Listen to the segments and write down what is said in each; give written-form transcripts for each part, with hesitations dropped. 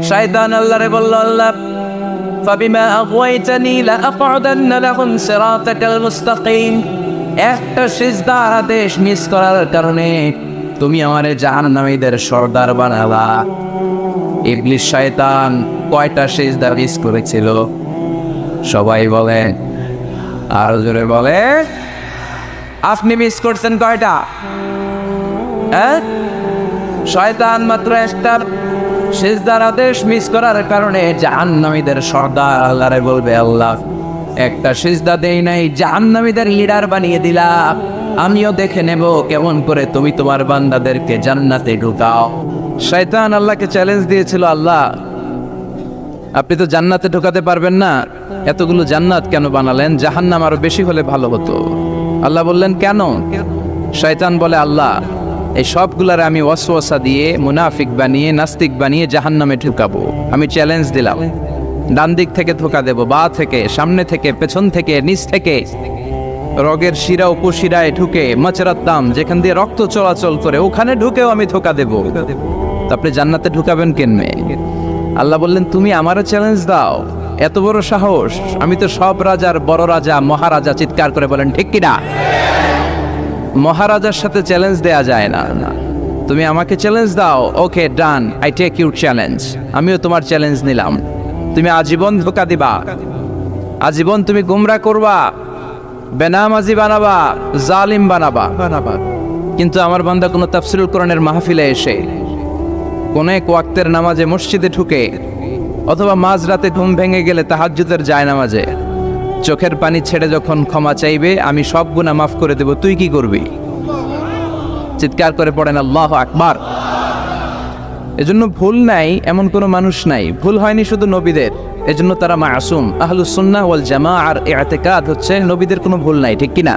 শয়তান আল্লাহরে বলল, আল্লাহ ফাবিমা আগওয়াইতানি লাআকউদান্না লাহুম সিরাতাকাল মুস্তাকিম, একটা সিজদার আদেশ মিস করার কারণে তুমি আমারে জাহান্নামীদের সর্দার বানালা। ইবলিস শয়তান কয়টা সিজদা মিস করেছিল? সবাই বলে, আরো জোরে বলে, আপনি মিস করছেন কয়টা? শয়তান মাত্র একটা সিজদার আদেশ মিস করার কারণে জাহান্নামীদের সর্দার আল্লাহরে বলবে, আল্লাহ একটা সিজদা দেই নাই, জাহান্নামীদের লিডার বানিয়ে দিলা, আমিও দেখে নেব কেমন করে তুমি তোমার বান্দাদেরকে জান্নাতে ঢুকাও। শয়তান আল্লাহকে চ্যালেঞ্জ দিয়েছিল, আল্লাহ আপনি তো জান্নাতে ঢোকাতে পারবেন না, এতগুলো জান্নাত কেন বানালেন? জাহান্নাম আরো বেশি হলে ভালো হতো। আল্লাহ বললেন, কেন? শয়তান বলে, আল্লাহ এই সবগুলার আমি ওয়াসওয়াসা দিয়ে মুনাফিক বানিয়ে নাস্তিক বানিয়ে জাহান্নামে ঢুকাবো। আমি চ্যালেঞ্জ দিলাম, ডান দিক থেকে ধোকা দেব, বা থেকে, সামনে থেকে, পেছন থেকে, নিচ থেকে, রগের শিরা উপশিরায় ঢুকে, মাচরাত্তাম যেখান দিয়ে রক্ত চলাচল করে ওখানে ঢুকেও আমি ধোকা দেব। আপনি জান্নাতে ঢুকাবেন কেনমে? আল্লাহ বললেন, তুমি আমারও চ্যালেঞ্জ দাও, এত বড় সাহস? আমি তো সব রাজার বড় রাজা, মহারাজা। চিৎকার করে বলেন ঠিক কিনা? মহারাজার সাথে চ্যালেঞ্জ দেয়া যায় না। তুমি আমাকে চ্যালেঞ্জ দাও, ওকে ডান, আই টেক ইউর চ্যালেঞ্জ। আমিও তোমার চ্যালেঞ্জ নিলাম। তুমি আজীবন ধোকা দিবা, আজীবন তুমি গুমরা করবা, বেনামাজি বানাবা, জালিম বানাবা। কিন্তু আমার বান্দা কোনো তাফসীরুল কোরআনের মাহফিলে এসে কোন এক ওয়াক্তের নামাজে মসজিদে ঢুকে অথবা মাঝরাতে ঘুম ভেঙে গেলে তাহাজ্জুদের জায়নামাজে চোখের পানি ছেড়ে যখন ক্ষমা চাইবে, আমি সব গুনাহ মাফ করে দেব, তুই কি করবি? চিৎকার করে পড়েন আল্লাহু আকবার। এজন্য ভুল নাই এমন কোনো মানুষ নাই, ভুল হয়নি শুধু নবীদের, এজন্য তারা মাসুম। আহলুস সুন্নাহ ওয়াল জামাআর ইতিকাদ হচ্ছে নবীদের কোনো ভুল নাই, ঠিক কিনা?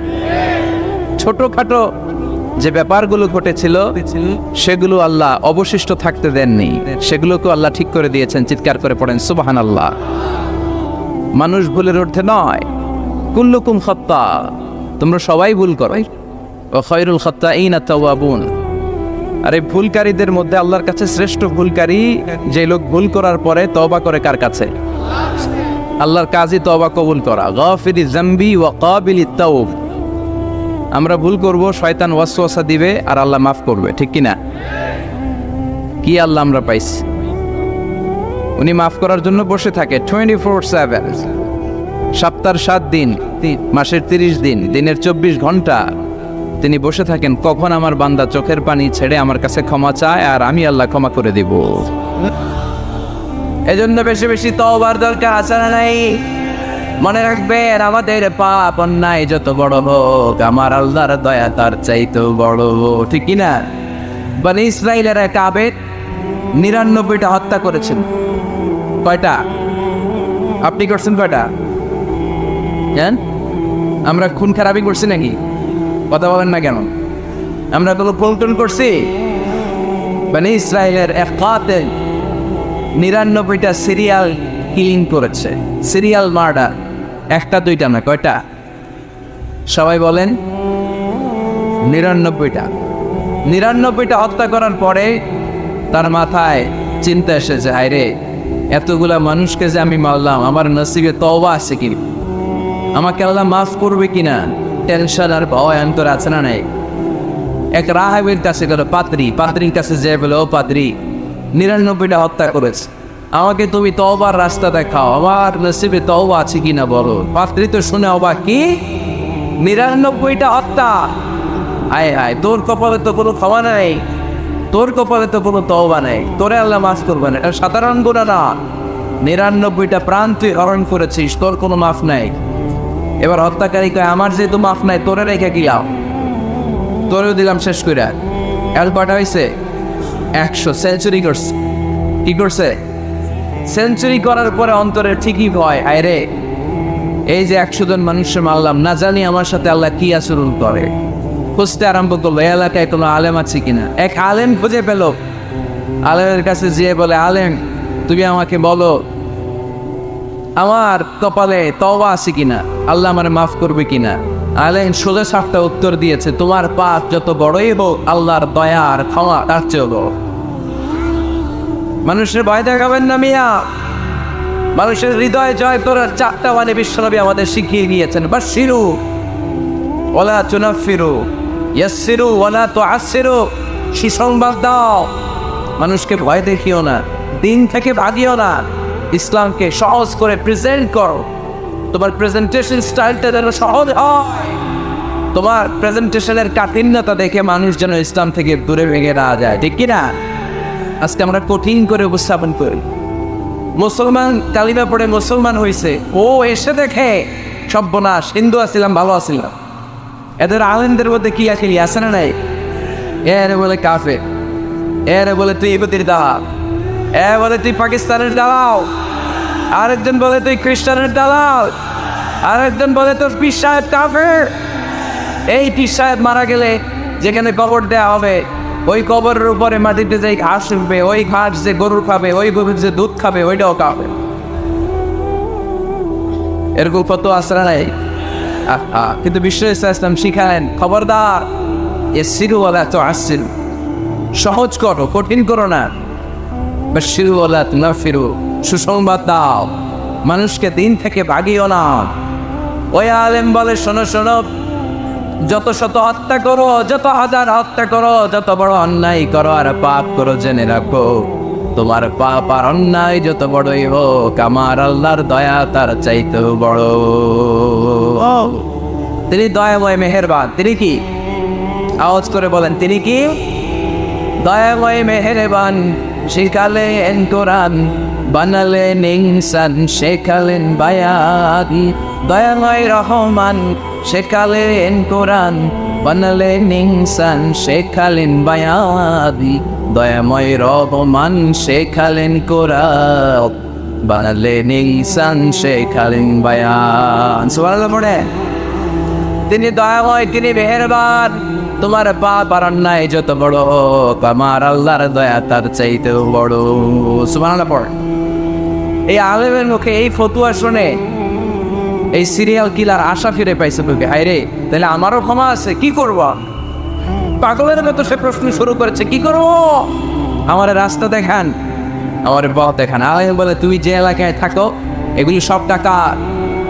ছোটখাটো যে ব্যাপারগুলো ঘটেছিল সেগুলো আল্লাহ অবশিষ্ট থাকতে দেননি, সেগুলোকে আল্লাহ ঠিক করে দিয়েছেন। চিৎকার করে পড়েন সুবহানাল্লাহ। মানুষ ভুলের ঊর্ধ্বে নয়, কুল্লুকুম খাত্তা, তোমরা সবাই ভুল করো, ওয়া খায়রুল খাত্তাইনা তাওয়াবুন। আর এই ভুলকারীদের মধ্যে আল্লাহর কাছে শ্রেষ্ঠ ভুলকারী যে লোক ভুল করার পরে তওবা করে। কার কাছে? আল্লাহর কাজই তওবা কবুল করা। গাফিরিজ যামবি ওয়া কাবিলিত তাওব। আমরা ভুল করব, শয়তান ওয়াসওয়াসা দিবে আর আল্লাহ মাফ করবে, ঠিক কিনা? কি আল্লাহ আমরা পাইছি, উনি মাফ করার জন্য বসে থাকে 24/7, সপ্তাহের 7 দিন, মাসের 30 দিন, দিনের 24 ঘন্টা তিনি বসে থাকেন, কখন আমার বান্দা চোখের পানি ছেড়ে আমার কাছে ক্ষমা চায় আর আমি আল্লাহ ক্ষমা করে দিব। এজন্য বেশি বেশি তওবার দরকার আছে না নাই? মনে রাখবেন, আমাদের পাপ অন্যায় যত বড় হোক, আমার আল্লাহর দয়া তার চাইতেও বড়, ঠিক কিনা? বনি ইসরাইলের এক আবেদ 99টা হত্যা করেছেন। কয়টা? আপনি করছেন কয়টা? জান, আমরা খুন খারাপি করছি নাকি? কথা বলেন না কেন? আমরা তো পল্টন করছি। বনি ইসরাইলের এক কাতিল 99টা সিরিয়াল কিলিং করেছে, সিরিয়াল মার্ডার। একটা দুইটা না, কয়টা? সবাই বলেন 99টা। 99টা হত্যা করার পরে তার মাথায় চিন্তা এসেছে, হায়রে এতগুলা মানুষকে যে আমি মারলাম, আমার নসিবে তওবা আছে কি? আমাকে আল্লাহ মাফ করবে কিনা? টেনশন আর ভয় অন্তর আছে না নাই? এক রাহাবের কাছে গেল, পাত্রীর কাছে যে বলে, ও পাত্রী 99টা হত্যা করেছে, আমাকে তুমি তওবার রাস্তা দেখাও, আমার নসিবে তওবা আছে কিনা বলো। পাত্রী তো শুনে অবাক, কি 99টা হত্যা? হায় হায়, তোর কপালে তো কোনো ক্ষমা নাই, তোর কপালে তো কোনো তওবা নাই, তোরে আল্লাহ মাফ করবে না। এটা সাধারণ গুনাহ না, 99টা প্রাণ তুই হরণ করেছিস, তোর কোনো মাফ নাই। এবার হত্যাকারী কয়, আমার যেহেতু মাফ নাই, তোরে রেখে গেলাম, তোরেও দিলাম শেষ করে। এর কটা হয়েছে? 100 সেঞ্চুরি করছে। কি করছে? সেঞ্চুরি করার পরে অন্তরে ঠিকই ভয়, আরে এই যে 100 জন মানুষের মারলাম, না জানি আমার সাথে আল্লাহ কি আচরণ করে। খুঁজতে আরম্ভ করলো এলাকায় কোনো আলেম আছে কিনা। এক আলেম খুঁজে পেল, আলেমের কাছে যেয়ে বলে, আলেম তুমি আমাকে বলো আমার কপালে তওবা আছে কিনা, আল্লাহ আমারে মাফ করবে কিনা। আলেম সোজা সাপটা উত্তর দিয়েছে, তোমার পাপ যত বড়ই হোক, আল্লাহর দয়া আর ক্ষমা তার চেয়েও বড়। মানুষের ভয় দেখাবেন না মিয়া। মানুষের হৃদয় জয় করার 4টা বাণী বিশ্বনবী আমাদের শিখিয়ে গিয়েছেন। বাশশিরু ওয়ালা তুনাফিরু, ইয়াসসিরু ওয়ালা তুআসসিরু। সুসংবাদ দাও, মানুষকে ভয় দেখিও না, দিন থেকে ভাগিও না, ইসলামকে সহজ করে প্রেজেন্ট করো। তোমার প্রেজেন্টেশন স্টাইলটা যেন সহজ হয়, তোমার প্রেজেন্টেশনের কাঠিন্যতা দেখে মানুষ যেন ইসলাম থেকে দূরে ভেঙে না যায়, ঠিক কিনা? আজকে আমরা কঠিন করে উপস্থাপন করি। মুসলমান কালিমা পড়ে মুসলমান হয়েছে, ও এসে দেখে সর্বনাশ, হিন্দু আসছিলাম ভালো আসছিলাম। এদের আলেমদের মধ্যে কি আখিলি আছে না নাই? এরে বলে কাফের, এরে বলে তুই ইহুদির দালাল, এ বলে তুই পাকিস্তানের দালাল, আরেকজন বলে তুই খ্রিস্টানের দালাল, আরেকজন বলে তোর পীর সাহেব কাফের। এই পীর সাহেব মারা গেলে যেখানে কবর দেওয়া হবে, ওই কবরের উপরে মাটিতে যে ঘাস উঠবে, ওই ঘাস যে গরুর খাবে, ওই গরুর যে দুধ খাবে, ওইটাও খাবে। এরকম কত আসরা নাই। কিন্তু বিশ্ব ইসলাম শিখালেন, খবরদার, ইয়াসসিরু ওয়ালা তুআসসিরু, সহজ করো, কঠিন করো না। বাশশিরু ওয়ালা তুনাফিরু, সুসংবাদ দাও, মানুষকে দিন থেকে ভাগিও না। ওই আলেম বলে, শোনো শোনো, যত শত হত্যা করো, যত হাজার হত্যা করো, যত বড় অন্যায় করো আর পাপ করো, জেনে রাখো তোমার পাপ আর অন্যায় যত বড়ই হোক, আমার আল্লাহর দয়া তার চাইতেও বড়। তিনি দয়াময় মেহেরবান। তিনি কি? আওয়াজ করে বলেন, তিনি কি? দয়াময় মেহেরবান। শিখালেন কোরআন, বানালেন ইনসান, শেখালেন বায়ান। দয়াময় রহমান, শেখালেন কোরআন, বানালেন ইনসান, শেখালেন বায়ান। দয়াময় রহমান, শেখালেন কোরআন, বানালেন ইনসান, শেখালেন বায়ান। সুবহানাল্লাহ পড়ে। তিনি দয়াময়, তিনি মেহেরবান। তোমার পাপ আর অন্যায় যত বড় হোক, আমার আল্লাহর দয়া তার চাইতেও বড়। সুবহানাল্লাহ পড়ে। এই আলেমের মুখে এই ফতুয়া শুনে এই সিরিয়াল কিলার আশা ফিরে পাইছে বুকে। হায় রে, তাহলে আমারও ক্ষমা আছে, কি করব? পাগলের মতো সে প্রশ্ন শুরু করেছে, কি করব? আমার রাস্তা দেখান, আমার পথ দেখান। আলেম বলে, তুমি যে এলাকায় থাকো এগুলি সব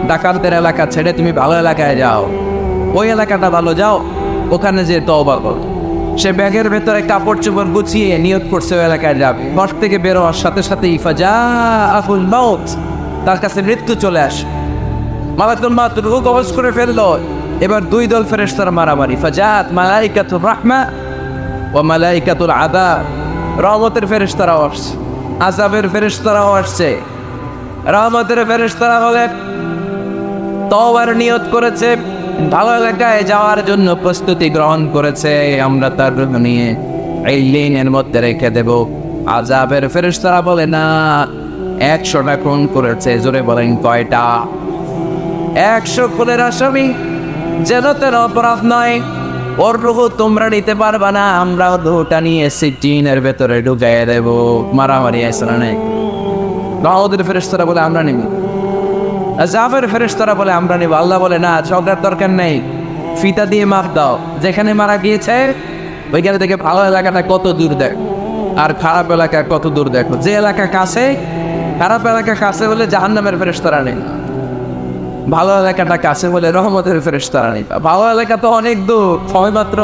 ডাকাতের এলাকা ছেড়ে তুমি ভালো এলাকায় যাও, ওই এলাকাটা ভালো, যাও ওখানে যে তওবা করো। সে ব্যাগের ভেতরে কাপড় চোপড় গুছিয়ে নিয়ত করছে ওই এলাকায় যাবে। ঘর থেকে বেরোয়ার সাথে সাথে ইফাজাহুল মাউত, তার কাছে মৃত্যু চলে আসে। মালাকুল মাউত রূহ কবজ করে ফেললো। এবার 2 দল ফেরেশতার মারামারি। ফাজাত মালাইকাতুর রাহমা ওয়া মালাইকাতুল আযাব। রহমতের ফেরেশতারাও আসছে, আযাবের ফেরেশতারাও আসছে। রহমতের ফেরেশতারা হলে তওবার নিয়ত করেছে, ভালো এলাকায় যাওয়ার জন্য প্রস্তুতি গ্রহণ করেছে, আমরা তার রূহ নিয়ে ইল্লিনের মধ্যে রেখে দেব। আযাবের ফেরেশতারা বলে, না, 100টা খুন করেছে। জোরে বলেন, কয়টা? 100 খুনের আসামি, যেন তেন অপরাধ নয়। ওর রূহ তোমরা নিতে পারবা না, আমরা রূহটা নিয়ে সিজিনের ভেতরে ঢুকাইয়ে দেব। মারামারি আছে না নাই? রহমতের ফেরেশতারা বলে, আমরা নিব। আযাবের ফেরেশতারা বলে, আমরা নিব। আল্লাহ বলে, না, ঝগড়ার দরকার নেই, ফিতা দিয়ে মাপ দাও। যেখানে মারা গিয়েছে ওইখানে থেকে ভালো এলাকাটা কত দূর দেখ, আর খারাপ এলাকা কত দূর দেখো। যে এলাকা কাছে, খারাপ এলাকা কাছে বলে জাহান্নামের ফেরেশতারা নেই, ভালো এলাকাটা কাছে বলে রহমতের ফেরেশতারা নেই। ভালো এলাকা তো অনেক দূর, সবেমাত্র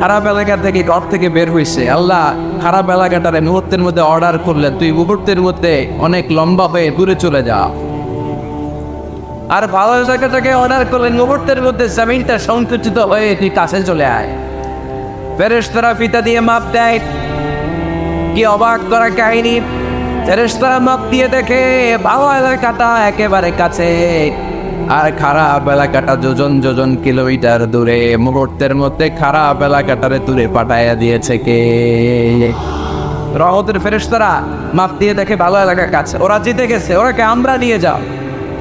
খারাপ এলাকা থেকে ঘর থেকে বের হয়েছে। আল্লাহ খারাপ এলাকাটারে মুহূর্তের মধ্যে অর্ডার করলেন, তুই মুহূর্তের মধ্যে অনেক লম্বা হয়ে দূরে চলে যা। আর ভালো জায়গাটাকে অর্ডার করলেন, মুহূর্তের মধ্যে জমিনটা সংকুচিত হয়ে তুই কাছে চলে আয়। ফেরেশতারা ফিতা দিয়ে মাপ দেয়। কি অবাক করা কাহিনী! ফেরেশতারা মাপ দিয়ে দেখে ভালো এলাকাটা একেবারে কাছে, আর খারাপ এলাকাটা যোজন যোজন কিলোমিটার দূরে। মুহূর্তের মধ্যে খারাপ এলাকাটারে দূরে পাঠাইয়া দিয়েছে কে? রহমতের ফেরেশতারা মাপ দিয়ে দেখে ভালো এলাকা কাছে, ওরা জিতে গেছে, ওরাকে আমরা নিয়ে যাও।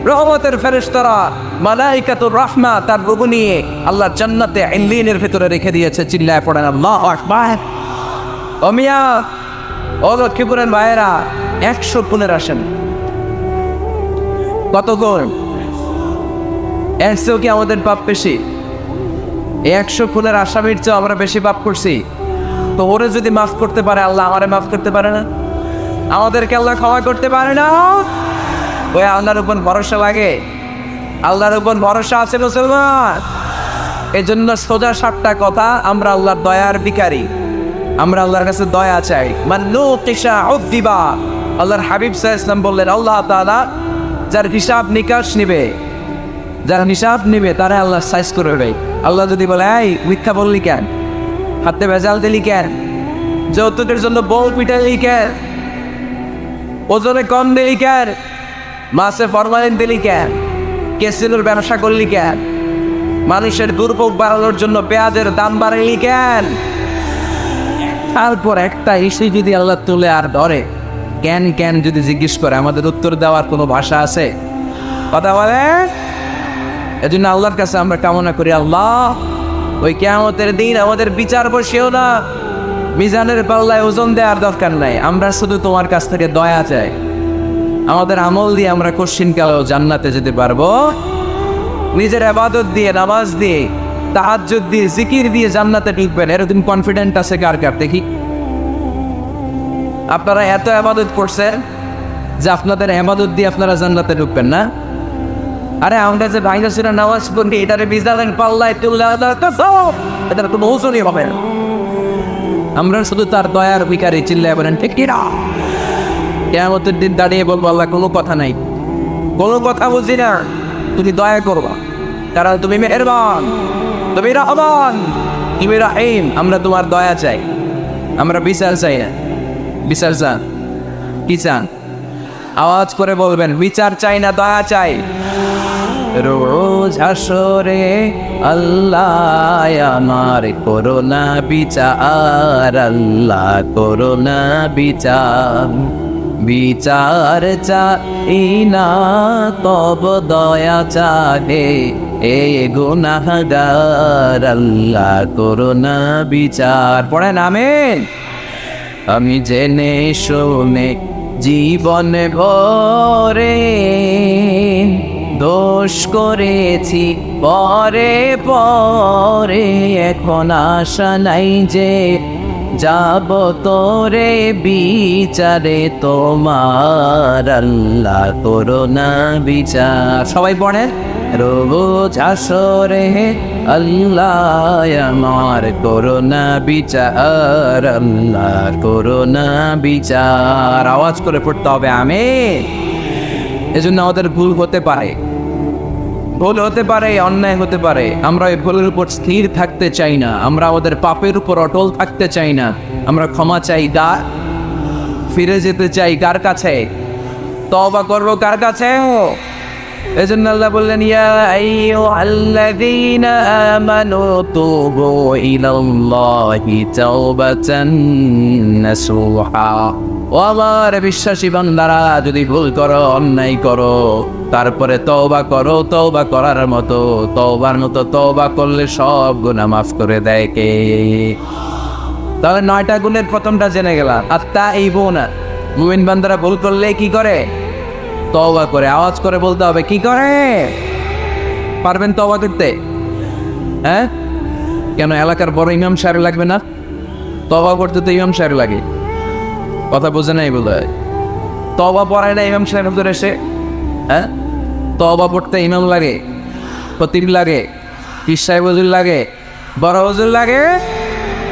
রহমতের ফেরেশতারা মালাইকাতুর রাহমা তার রূহ নিয়ে আল্লাহ জান্নাতে ইল্লিনের ভিতরে রেখে দিয়েছে। চিল্লায় পড়েন আল্লাহু আকবার। ও মিয়া, ও লক্ষ্মীপুরের ভাইয়েরা, 100 খুনের আসেন। কত গুণ? 100 কি আমাদের পাপ বেশি? 100 খুনের আসামির চেয়ে আমরা বেশি পাপ করছি। তো ওরে যদি মাফ করতে পারে আল্লাহ, আমারে মাফ করতে পারে না? আমাদেরকে আল্লাহ ক্ষমা করতে পারে না? ওই আল্লাহর উপর ভরসা লাগে? আল্লাহর উপর ভরসা আছে মুসলমান? এই জন্য সোজা সাতটা কথা, আমরা আল্লাহর দয়ার ভিখারি, আমরা আল্লাহর কাছে দয়া চাই। মান্নুকিশা উদ্দিবা, আল্লাহর হাবিব সাল্লাল্লাহু আলাইহি ওয়াসাল্লাম বললেন, আল্লাহ তাআলা যার হিসাব নিকাশ নিবে, যার হিসাব নিবে তারা আল্লাহ সাইজ করবে। আল্লাহ যদি বলে, এই মিথ্যা বললি কেন, হাতে ভেজাল দিলি কেন, যৌতুকের জন্য বউ পিটালি কেন, ওজনে কম দিলি কেন, মাছে ফরমালিন দিলি কেন, কেসিনোর ব্যবসা করলি কেন, মানুষের দুর্ভোগ বাড়ানোর জন্য পেঁয়াজের দাম বাড়াইলি কেন, তারপর একটা ইস্যু যদি আল্লাহ তুলে আর ধরে কেন কেন যদি জিজ্ঞেস করে, আমাদের উত্তর দেওয়ার কোনো ভাষা আছে? কথা বলে। এজন্য আল্লাহর কাছে আমরা কামনা করি, আল্লাহ ওই কিয়ামতের দিন আমাদের বিচার বসেও না, মিজানের পাল্লায় ওজন দেওয়ার দরকার নাই, আমরা শুধু তোমার কাছ থেকে দয়া চাই। আমাদের আমল দিয়ে আমরা কশিনকালেও জান্নাতে যেতে পারবো, নিজের ইবাদত দিয়ে, নামাজ দিয়ে, তাহাজ্জুদ দিয়ে, জিকির দিয়ে জান্নাতে ঢুকবেন, এরকম কনফিডেন্ট আছে কার কার? দেখি। আপনারা এত ইবাদত করছেন যে আপনাদের ইবাদত দিয়ে আপনারা জান্নাতে ঢুকবেন না? আরে আমরা যে ভাইরা ছিল নামাজ পড়ি, এটারে মিজানের পাল্লায় তুললে এটার কোনো ওজনই হবে না। আমরা শুধু তার দয়ার ভিখারি, চিল্লায় বলেন ঠিক কিনা? কিয়ামতের দিন দাঁড়িয়ে বলবো, আল্লাহ কোনো কথা নাই, কোনো কথা বুঝি না, তুমি দয়া করবা, কারণ তুমি মেহেরবান, তুমি রহমান, তুমি রাহিম। আমরা তোমার দয়া চাই, আমরা বিচার চাই না। বিচার চান? কি চান? আওয়াজ করে বলবেন, বিচার চাই না, দয়া চাই। রোজ হাসরে আল্লাহ আমার করোনা বিচার, আল্লাহ করোনা বিচার, বিচার চাই না তব দয়া চাহে এ গুনাহগার, আল্লাহ করোনা বিচার। পড়েন আমিন। আমি জেনে শুনে জীবন ভরে দোষ করেছি পরে পরে, এখন আশা নাই যে যাব তোরে বিচারে তোমার, আল্লাহ করোনা বিচার। সবাই পড়েন, রোজ আসরে আল্লাহ আমার করোনা বিচার, আল্লাহ করোনা বিচার। আওয়াজ করে পড়তে হবে আমিন। এজন্য আমাদের ভুল হতে পারে, ভুল হতে পারে, অন্যায় হতে পারে, আমরা ওই ভুলের উপর স্থির থাকতে চাই না, আমরা আমাদের পাপের উপর অটল থাকতে চাই না, আমরা ক্ষমা চাই, ফিরে যেতে চাই কার কাছে? তওবা করব কার কাছে? এজন্য আল্লাহ বললেন, ইয়া আইয়ুহাল্লাযীনা আমানু তুবু ইলাল্লাহি তাওবাতান নাসুহা। ও আমার বিশ্বাসী বান্দারা, যদি ভুল করো, অন্যায় করো, তারপরে তওবা করো, তওবা করার মতো, তওবার মতো তওবা করলে সব গুনাহ মাফ করে দেয় কে? তাহলে 9টা গুণের প্রথমটা জেনে গেলাম। আত-তাইবুনা, মুমিন বান্দারা ভুল করলে কি করে? তওবা করে। আওয়াজ করে বলতে হবে, কি করে? পারবেন তওবা করতে? হ্যাঁ, কেন এলাকার বড় ইমাম সাহেব লাগবে না? তওবা করতে তো ইমাম সাহেব লাগে। কথা বোঝে নাই বলে তওবা পড়ায় না ইমাম সাহেব হুজুর এসে? হ্যাঁ, তওবা পড়তে ইমাম লাগে, খতিব লাগে, পীর সাহেব হুজুর লাগে, বড় হুজুর লাগে।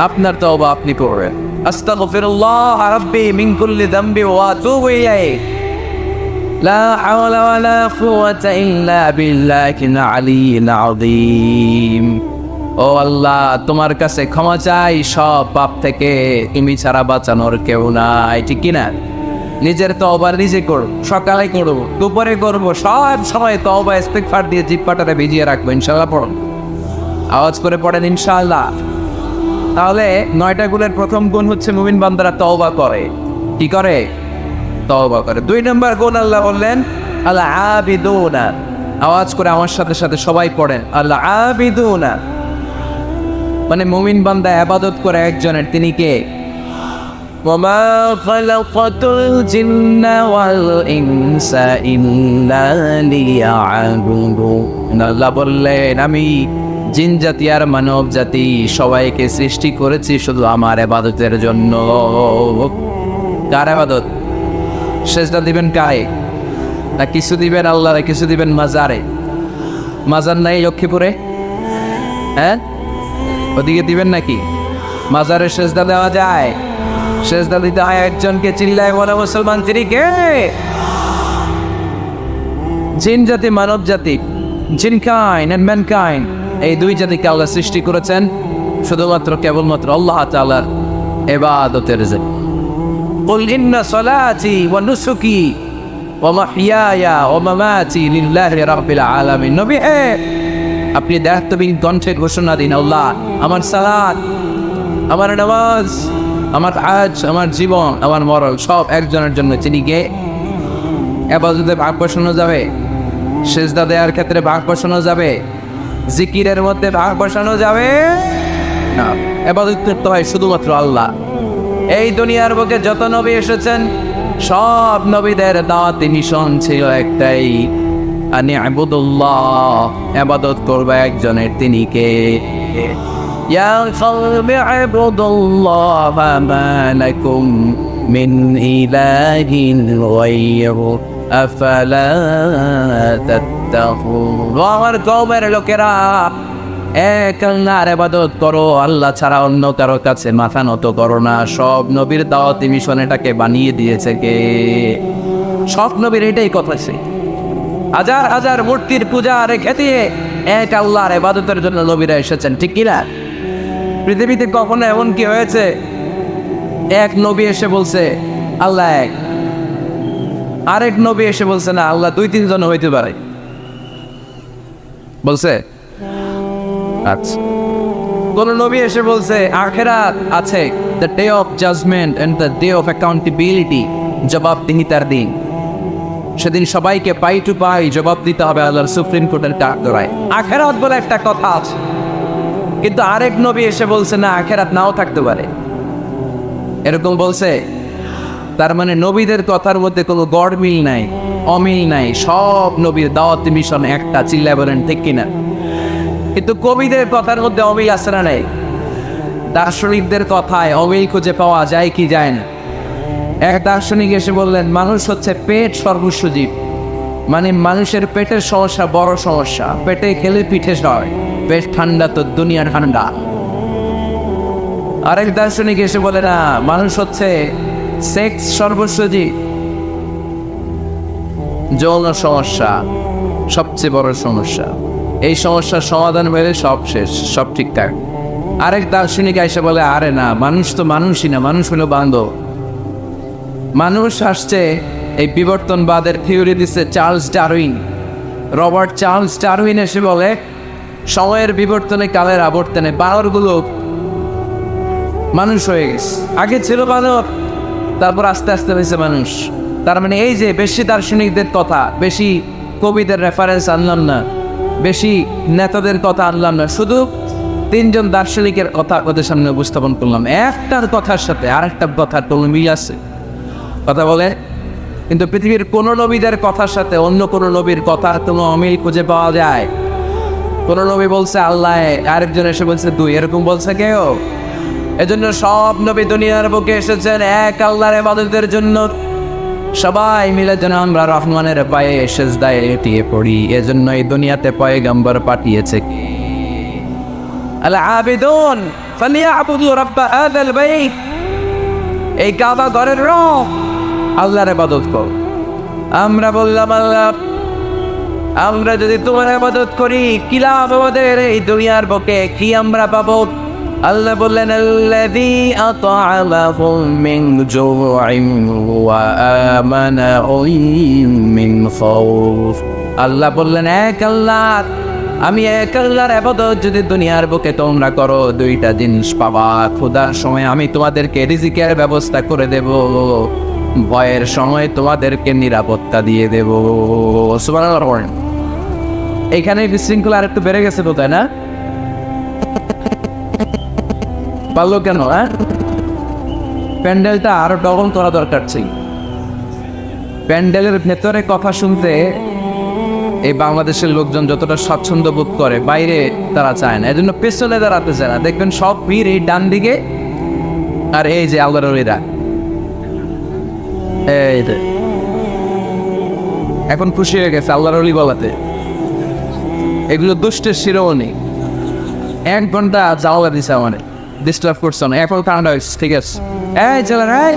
আপনার তওবা আপনি করবেন। আস্তাগফিরুল্লাহ রাব্বি মিন কুল্লি যামবি ওয়া আতুবু ইলাইহি, লা হাওলা ওয়ালা কুওয়াতা ইল্লা বিল্লাহিল আলিয়্যিল আযীম। ও আল্লাহ, তোমার কাছে ক্ষমা চাই সব পাপ থেকে, তুমি ছাড়া বাঁচানোর কেউ নাই। ঠিক কিনা? নিজের তওবা নিজে করো, সকালে করব, দুপুরে করব, সব সময় তওবা ইস্তিগফার দিয়ে জিহ্বাটারে ভিজিয়ে রাখবো। ইনশাআল্লাহ পড়ুন, আওয়াজ করে পড়েন ইনশাআল্লাহ। তাহলে 9টা গুণের প্রথম গুণ হচ্ছে মুমিন বান্দারা তওবা করে। কি করে? তওবা করে। 2 নম্বর গুণ আল্লাহ বললেন আল আবিদুনা। আওয়াজ করে আমার সাথে সাথে সবাই পড়েন, আল আবিদুনা মানে মুমিন বান্দা ইবাদত করে একজনের, তিনি কে? ওয়ামা খালাকাতুল জিন্না ওয়াল ইনসা ইল্লা লিয়া'বুদুন। আল্লাহ বললেন, আমি জিন জাতি আর মানব জাতি সবাইকে সৃষ্টি করেছি শুধু আমার ইবাদতের জন্য। কার ইবাদত? সেজদা দিবেন কায়ে, না কিছু দিবেন আল্লাহরে, কিছু দিবেন মাজারে? মাজার নাই লক্ষ্মীপুরে? হ্যাঁ, ওদিকে দিবেন নাকি? মাজারে সেজদা দেওয়া যায়? সেজদা দিতে হয় একজনকে। চিল্লায় বলে মুসলমান, তিনি কে? জিন জাতি, মানব জাতি, জিন কাইন্ড এন্ড ম্যানকাইন্ড, এই দুই জাতিকে আল্লাহ সৃষ্টি করেছেন শুধুমাত্র কেবলমাত্র আল্লাহ তাআলার ইবাদতের জন্য। কুল ইন্না সলাতি ওয়া নুসুকি ওয়া মাহইয়ায়া ওয়া মামাতি লিল্লাহি রাব্বিল আলামিন। নবী হে, আপনি দায়িত্বহীন কণ্ঠে ঘোষণা দিন, আল্লাহ, আমার সালাত, আমার নামাজ, আমার হজ, আমার জীবন, আমার মরণ সব একজনের জন্য। তিনি কে? ইবাদতে ভাগ বসানো যাবে? সেজদা দেওয়ার ক্ষেত্রে ভাগ বসানো যাবে? জিকিরের মধ্যে ভাগ বসানো যাবে না। ইবাদত করতে হয় শুধুমাত্র আল্লাহ। এই দুনিয়ার বুকে যত নবী এসেছেন সব নবীদের দাওয়াতি মিশন ছিল একটাই, আনি আবুদুল্লাহ, ইবাদত করবে একজনের, তিনি কে? ইয়া কওমি আবুদুল্লাহ মা লাকুম মিন ইলাহিন গায়রু আফালা তাত্তাকুন। আমার কওমের লোকেরা, এক আল্লাহর ইবাদত করো, আল্লাহ ছাড়া অন্য কারো কাছে মাথা নত করো না। সব নবীর দাওয়াতি মিশন এটাকে বানিয়ে দিয়েছে কে? সব নবীর এটাই কথা ছিল। হাজার হাজার মূর্তির পূজা রেখে দিয়ে এক আল্লাহর ইবাদতের জন্য নবীরা এসেছেন, ঠিক কিনা? পৃথিবীতে কখনো এমন কি হয়েছে এক নবী এসে বলছে আল্লাহ এক, আরেক নবী এসে বলছে না আল্লাহ দুই তিনজন হইতে পারে? বলছে? আচ্ছা, কোন নবী এসে বলছে আখিরাত আছে, the day of judgement and the day of accountability, জবাবদিহিতার দিন, সেদিন সবাইকে পাই টু পাই জবাব দিতে হবে আল্লাহর সুপ্রিম কোর্টের কাঠগড়ায়। আখিরাত বলে একটা কথা আছে, কিন্তু আরেক নবী এসে বলছে না আখিরাত নাও থাকতে পারে, এরকম বলছে। তার মানে নবীদের কথার মধ্যে কোনো গড়মিল নাই, অমিল নাই। সব নবীর দাওয়াতি মিশন একটা, চিল্লায় বলেন ঠিক কিনা? কিন্তু কবিদের কথার মধ্যে অমিল আছে না নাই? দার্শনিকদের কথায় অমিল খুঁজে পাওয়া যায় কি যায় না? এক দার্শনিক এসে বললেন মানুষ হচ্ছে পেট সর্বস্ব জীব, মানে মানুষের পেটের সমস্যা বড় সমস্যা, পেটে খেলে পিঠে সয়, পেট ঠান্ডা তো দুনিয়া ঠান্ডা। আরেক দার্শনিক এসে বলে না, মানুষ হচ্ছে সেক্স সর্বস্ব জীব, যৌন সমস্যা সবচেয়ে বড় সমস্যা, এই সমস্যার সমাধান হলে সব শেষ, সব ঠিকঠাক। আরেক দার্শনিক এসে বলে আরে না, মানুষ তো মানুষই না, মানুষ হলো বান্ধব। মানুষ আসছে এই বিবর্তনবাদের থিওরি দিচ্ছে Charles Darwin, Robert Charles Darwin এসে বলে সময়ের বিবর্তনে কালের আবর্তনে বানরগুলো মানুষ হয়ে গেছে, আগে ছিল বানর, তারপর আস্তে আস্তে হয়েছে মানুষ। তার মানে এই যে বেশি দার্শনিকদের কথা, বেশি কবিদের রেফারেন্স আনলাম না, বেশি নেতাদের কথা আনলাম না, শুধু তিনজন দার্শনিকের কথা ওদের সামনে উপস্থাপন করলাম। একটার কথার সাথে আরেকটার কথার কোনো মিল আছে? কথা বলে। কিন্তু পৃথিবীর কোন নবীদের কথার সাথে অন্য কোন নবীর কথা কোনো অমিল খুঁজে পাওয়া যায়? কোন নবী বলছে আল্লাহ, আরেকজন এসে বলছে দুই, এরকম বলছে কেউ? এজন্য সব নবী দুনিয়ার বুকে এসেছেন এক আল্লাহর ইবাদতের জন্য। সবাই মিলে যেন আমরা রহমানের পায়ে সেজদায় এটিয়ে পড়ি, এজন্য এই দুনিয়াতে পয়গম্বর পাঠিয়েছে কে? আল আবিদুন ফালিয়াবুদু রাব্ব হাযাল বাইত, এই কাবা ঘরের রব আল্লাহর ইবাদত কর। আমরা বললাম আল্লাহ, আমরা যদি তোমার ইবাদত করি কি লাভ আমাদের এই দুনিয়ার বুকে, কি আমরা পাবো? আল্লাহ বললেন আল্লাযী আত'আমাহুম মিন জু'ইন ওয়া আমানাহুম মিন খাউফ। আল্লাহ বললেন এক আল্লাহ, আমি এক আল্লাহর ইবাদত যদি দুনিয়ার বুকে তোমরা করো দুইটা জিনিস পাবা। ক্ষুধার সময় আমি তোমাদেরকে রিজিকের ব্যবস্থা করে দেব, ভয়ের সময় তোমাদেরকে নিরাপত্তা দিয়ে দেব। সুবহানাল্লাহ। এইখানে বিশৃঙ্খলা আর একটু বেড়ে গেছে তো, তাই না? পারলো কেন? হ্যাঁ, প্যান্ডেলটা আরো ডবল করা দরকার ছিল। প্যান্ডেলের ভেতরে কথা শুনতে এই বাংলাদেশের লোকজন যতটা স্বাচ্ছন্দ্য বোধ করে, বাইরে তারা চায় না, এজন্য পেছনে দাঁড়াতে চায় না। দেখবেন সব ভিড় এই ডান দিকে, আর এই যে আল্লাহর ওলিরা, এই যে এখন খুশি হয়ে গেছে আল্লাহর ওলি বলাতে। এগুলো দুষ্টের শিরোমণি। 1 ঘন্টা জাওলা দিছে আমার, ডিস্টার্ব করছে না। এখন ঠান্ডা হয়েছে, ঠিক আছে। এই চলে রাই,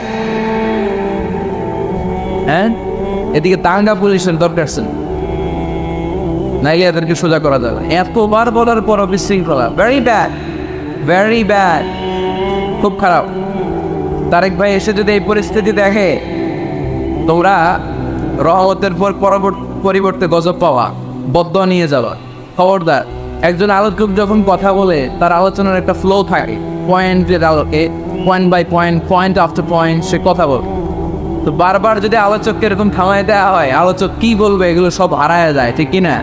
হ্যাঁ এদিকে তাঙ্গা পুলিশের দরকার আছে, নাইলে এদেরকে সোজা করা যাবে। এতবার বলার পর বিশৃঙ্খলা, ভেরি ব্যাড, ভেরি ব্যাড, খুব খারাপ। তারেক ভাই এসে যদি এই পরিস্থিতি দেখে, তোমরা রহমতের পর পরিবর্তে গজব পাওয়া, বদদোয়া নিয়ে যাওয়া। খবরদার, একজন আলোচক যখন কথা বলে তার আলোচনার একটা ফ্লো থাকে, পয়েন্টের আলোকে, point by point, point after point সে কথা বলে। তো বারবার যদি আলোচককে এরকম থামাই দেওয়া হয়, আলোচক কি বলবে এগুলো সব হারায় যায়, ঠিক কিনা?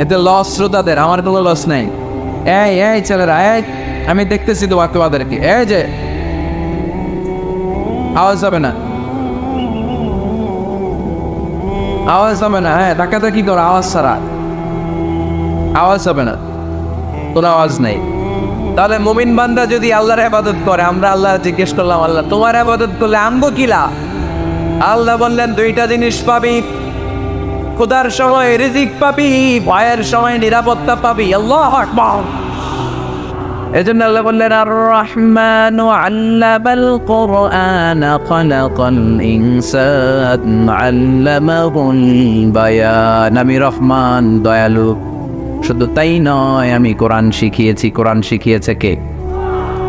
এতে লস শ্রোতাদের, আমার কোনো লস নেই। এই ছেলেরা, আমি দেখতেছি তোমাদেরকে, এই যে আওয়াজ হবে না, আওয়াজ হবে না। হ্যাঁ ধাক্কাটা কি করো, আওয়াজ ছাড়া আওয়াজ হবে না, কোনো আওয়াজ নেই। তাহলে মুমিন বান্দা যদি আল্লাহর ইবাদত করে, আমরা আল্লাহ জিজ্ঞেস করলাম, আল্লাহ তোমার ইবাদত করলে আমগো কিলা? আল্লাহ বললেন 2টা জিনিস পাবি, খোদার সময় রিজিক পাবি, ভয়ের সময় নিরাপত্তা পাবি। আল্লাহু আকবার। এজন্য আল্লাহ বললেন আর রহমানু আল্লামাল কুরআন খালাকাল ইনসান আল্লামাহুল বায়ান। আমি রহমান, দয়ালু। শুধু তাই নয়, আমি কোরআন শিখিয়েছি। কোরআন শিখিয়েছে কে?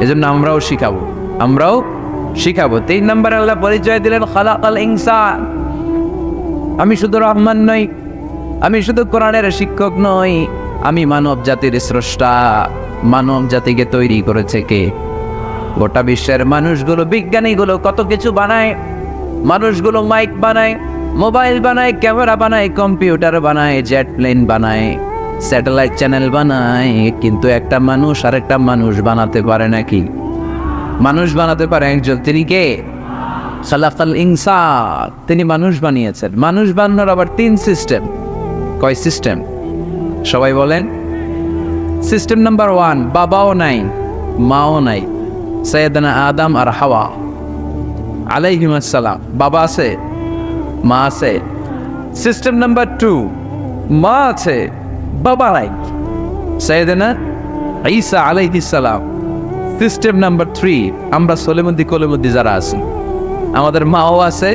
এজন্য আমরাও শিখাবো, আমরাও শিখাবো। 3 নম্বরে আল্লাহ পরিচয় দিলেন খালাকাল ইনসান। আমি শুধু রহমান নই, আমি শুধু কোরআনের শিক্ষক নই, আমি মানব জাতির স্রষ্টা। মানব জাতিকে তৈরি করেছে কে? গোটা বিশ্বের মানুষগুলো, বিজ্ঞানীগুলো কত কিছু বানায়। মানুষগুলো মাইক বানায়, মোবাইল বানায়, ক্যামেরা বানায়, কম্পিউটার বানায়, জেট প্লেন বানায়, স্যাটেলাইট চ্যানেল বানায়, কিন্তু একটা মানুষ আর একটা মানুষ বানাতে পারে নাকি? মানুষ বানাতে পারে একজন, তিনি কে? খালাকাল ইনসান, তিনি মানুষ বানিয়েছেন। মানুষ বানানোর আবার 3 সিস্টেম। কয় সিস্টেম? সবাই বলেন। সিস্টেম নাম্বার 1, বাবাও নাই, মাও নাই, সাইয়েদানা আদম আর হাওয়া আলাইহিস সালাম। বাবা আছে, মা আছে। সিস্টেম নাম্বার 2, মা আছে, বাবা নাই, সাইয়েদানা ঈসা আলাইহিস সালাম। সিস্টেম নাম্বার 3, আমরা সলিমুদ্দি কলিমুদ্দি যারা আছি, আমাদের মাও আছে,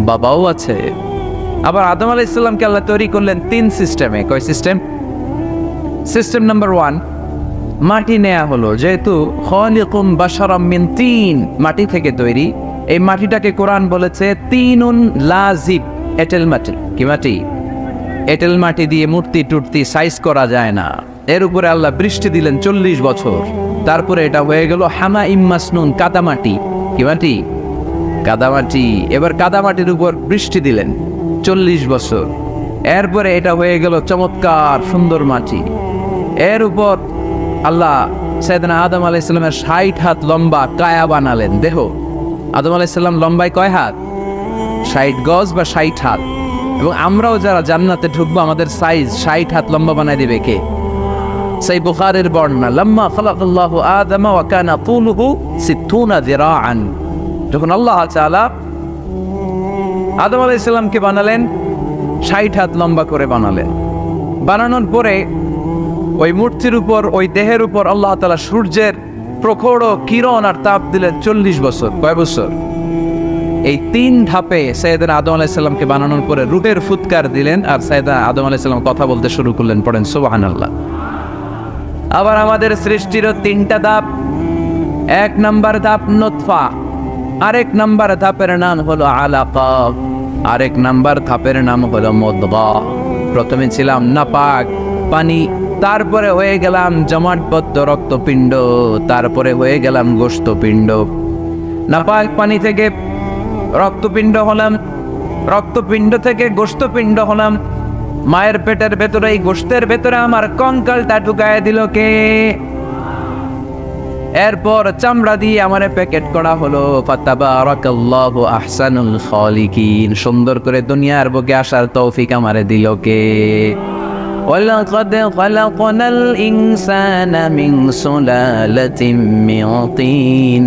বাবাও আছে। আবার আদম আলাইহিস সালামকে আল্লাহ তৈরি করলেন 3 সিস্টেমে। কয় সিস্টেম? সিস্টেম নাম্বার 1, মাটি নেয়া হলো, যেহেতু খালিকুম বাশারাম মিন তিন, মাটি থেকে তৈরি। এই মাটিটাকে কোরআন বলেছে তিনুন লাজিব, এঁটেল মাটি। কি মাটি? এঁটেল মাটি দিয়ে মূর্তি টুর্তি সাইজ করা যায় না। এর উপরে আল্লাহ বৃষ্টি দিলেন 40 বছর, তারপরে এটা হয়ে গেল হামা ইম্মাসনুন, কাদামাটি। কি মাটি? কাদামাটি। এবার কাদামাটির উপর বৃষ্টি দিলেন 40 বছর, এরপরে এটা হয়ে গেল চমৎকার সুন্দর মাটি। এর উপর আল্লাহ সাইয়েদনা আদম আলাইহিস সালামের 60 হাত লম্বা কায়া বানালেন, দেহ। আদম আলাইহিস সালাম লম্বায় কয় হাত? 60 গজ বা 60 হাত। এবং আমরাও যারা জান্নাতে ঢুকবো, আমাদের সাইজ 60 হাত লম্বা বানাই দিবে কে? সেই বুখারীর বর্ণনা, লাম্মা খালাকাল্লাহু আদম ওয়া কানা তুলুহু 60 যিরাআন। যখন আল্লাহ তাআলা আদম আলাইহিস সালামকে বানালেন, 60 হাত লম্বা করে বানালেন। বানানোর পরে ওই মূর্তির উপর, ওই দেহের উপর আল্লাহ তাআলা সূর্যের প্রখর কিরণ আর তাপ দিলেন 40 বছর। কয় বছর? এই 3 ধাপে সাইয়েদনা আদম আলাইহিস সালামকে বানানোর পরে রূহের ফুৎকার দিলেন, আর সাইয়েদনা আদম আলাইহিস সালাম কথা বলতে শুরু করলেন। পড়েন সুবহানাল্লাহ। আবার আমাদের সৃষ্টিরও 3টা ধাপ। 1 নাম্বার ধাপ নুতফা, আরেক নাম্বার ধাপের নাম হলো আলাকা, আরেক নাম্বার ধাপের নাম হলো মুদগা। প্রথমে ছিলাম নাপাক পানি, তারপরে হয়ে গেলাম জমাটবদ্ধ রক্তপিণ্ড, তারপরে হয়ে গেলাম গোশতপিণ্ড। নাপাক পানি থেকে রক্তপিণ্ড হলাম, রক্তপিণ্ড থেকে গোশতপিণ্ড হলাম। মায়ের পেটের ভেতরে, এই গোশতের ভেতরে আমার কঙ্কালটা ঢুকায় দিল কে? এরপর চামড়া দিয়ে আমারে প্যাকেট করা হলো। ফাতাবারাকাল্লাহু আহসানুল খালিকিন। সুন্দর করে দুনিয়ার বুকে আসার তৌফিক আমারে দিল কে? وَلَقَدْ خَلَقْنَا الْإِنسَانَ مِنْ سُلَالَةٍ مِنْ طِينٍ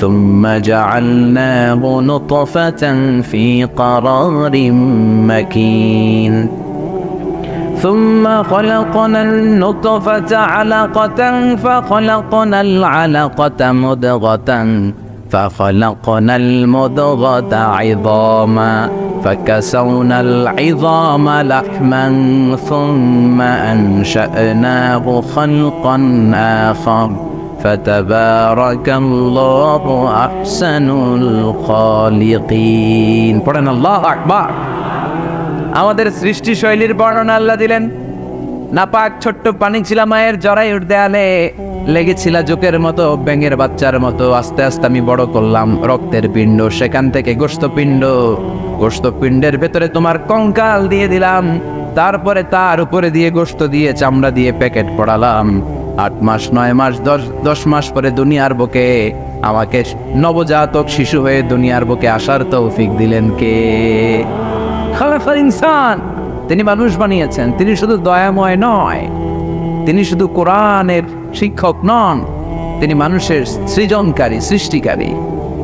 ثُمَّ جَعَلْنَاهُ نُطْفَةً فِي قَرَارٍ مَكِينٍ ثم خلقنا النطفة علقة فخلقنا العلقة مضغة فخلقنا المضغة عظاما فكسونا العظام لحما ثم أنشأناه خلقا آخر فتبارك الله أحسن الخالقين পড়েন আল্লাহু আকবার। আমাদের সৃষ্টি শৈলীর বর্ণনা আল্লাহ দিলেন। নাপাক ছোট্ট পানি ছিল মায়ের জরায়ুর দেয়ালে, লেগেছিল জোকের মতো, ব্যাঙের বাচ্চার মতো। আস্তে আস্তে আমি বড় করলাম রক্তের পিণ্ড, সেখান থেকে গোশতপিণ্ডের ভেতরে তোমার কঙ্কাল দিয়ে দিলাম, তারপরে তার উপরে দিয়ে গোশত দিয়ে চামড়া দিয়ে প্যাকেট পড়ালাম। 8 মাস 9 মাস 10 মাস পরে দুনিয়ার বুকে আমাকে নবজাতক শিশু হয়ে দুনিয়ার বুকে আসার তৌফিক দিলেন কে? খালাকাল ইনসান, তিনি মানুষ বানিয়েছেন। তিনি শুধু দয়াময় নয়, তিনি শুধু কোরআনের শিক্ষক নন, তিনি মানুষের সৃজনকারী, সৃষ্টিকারী।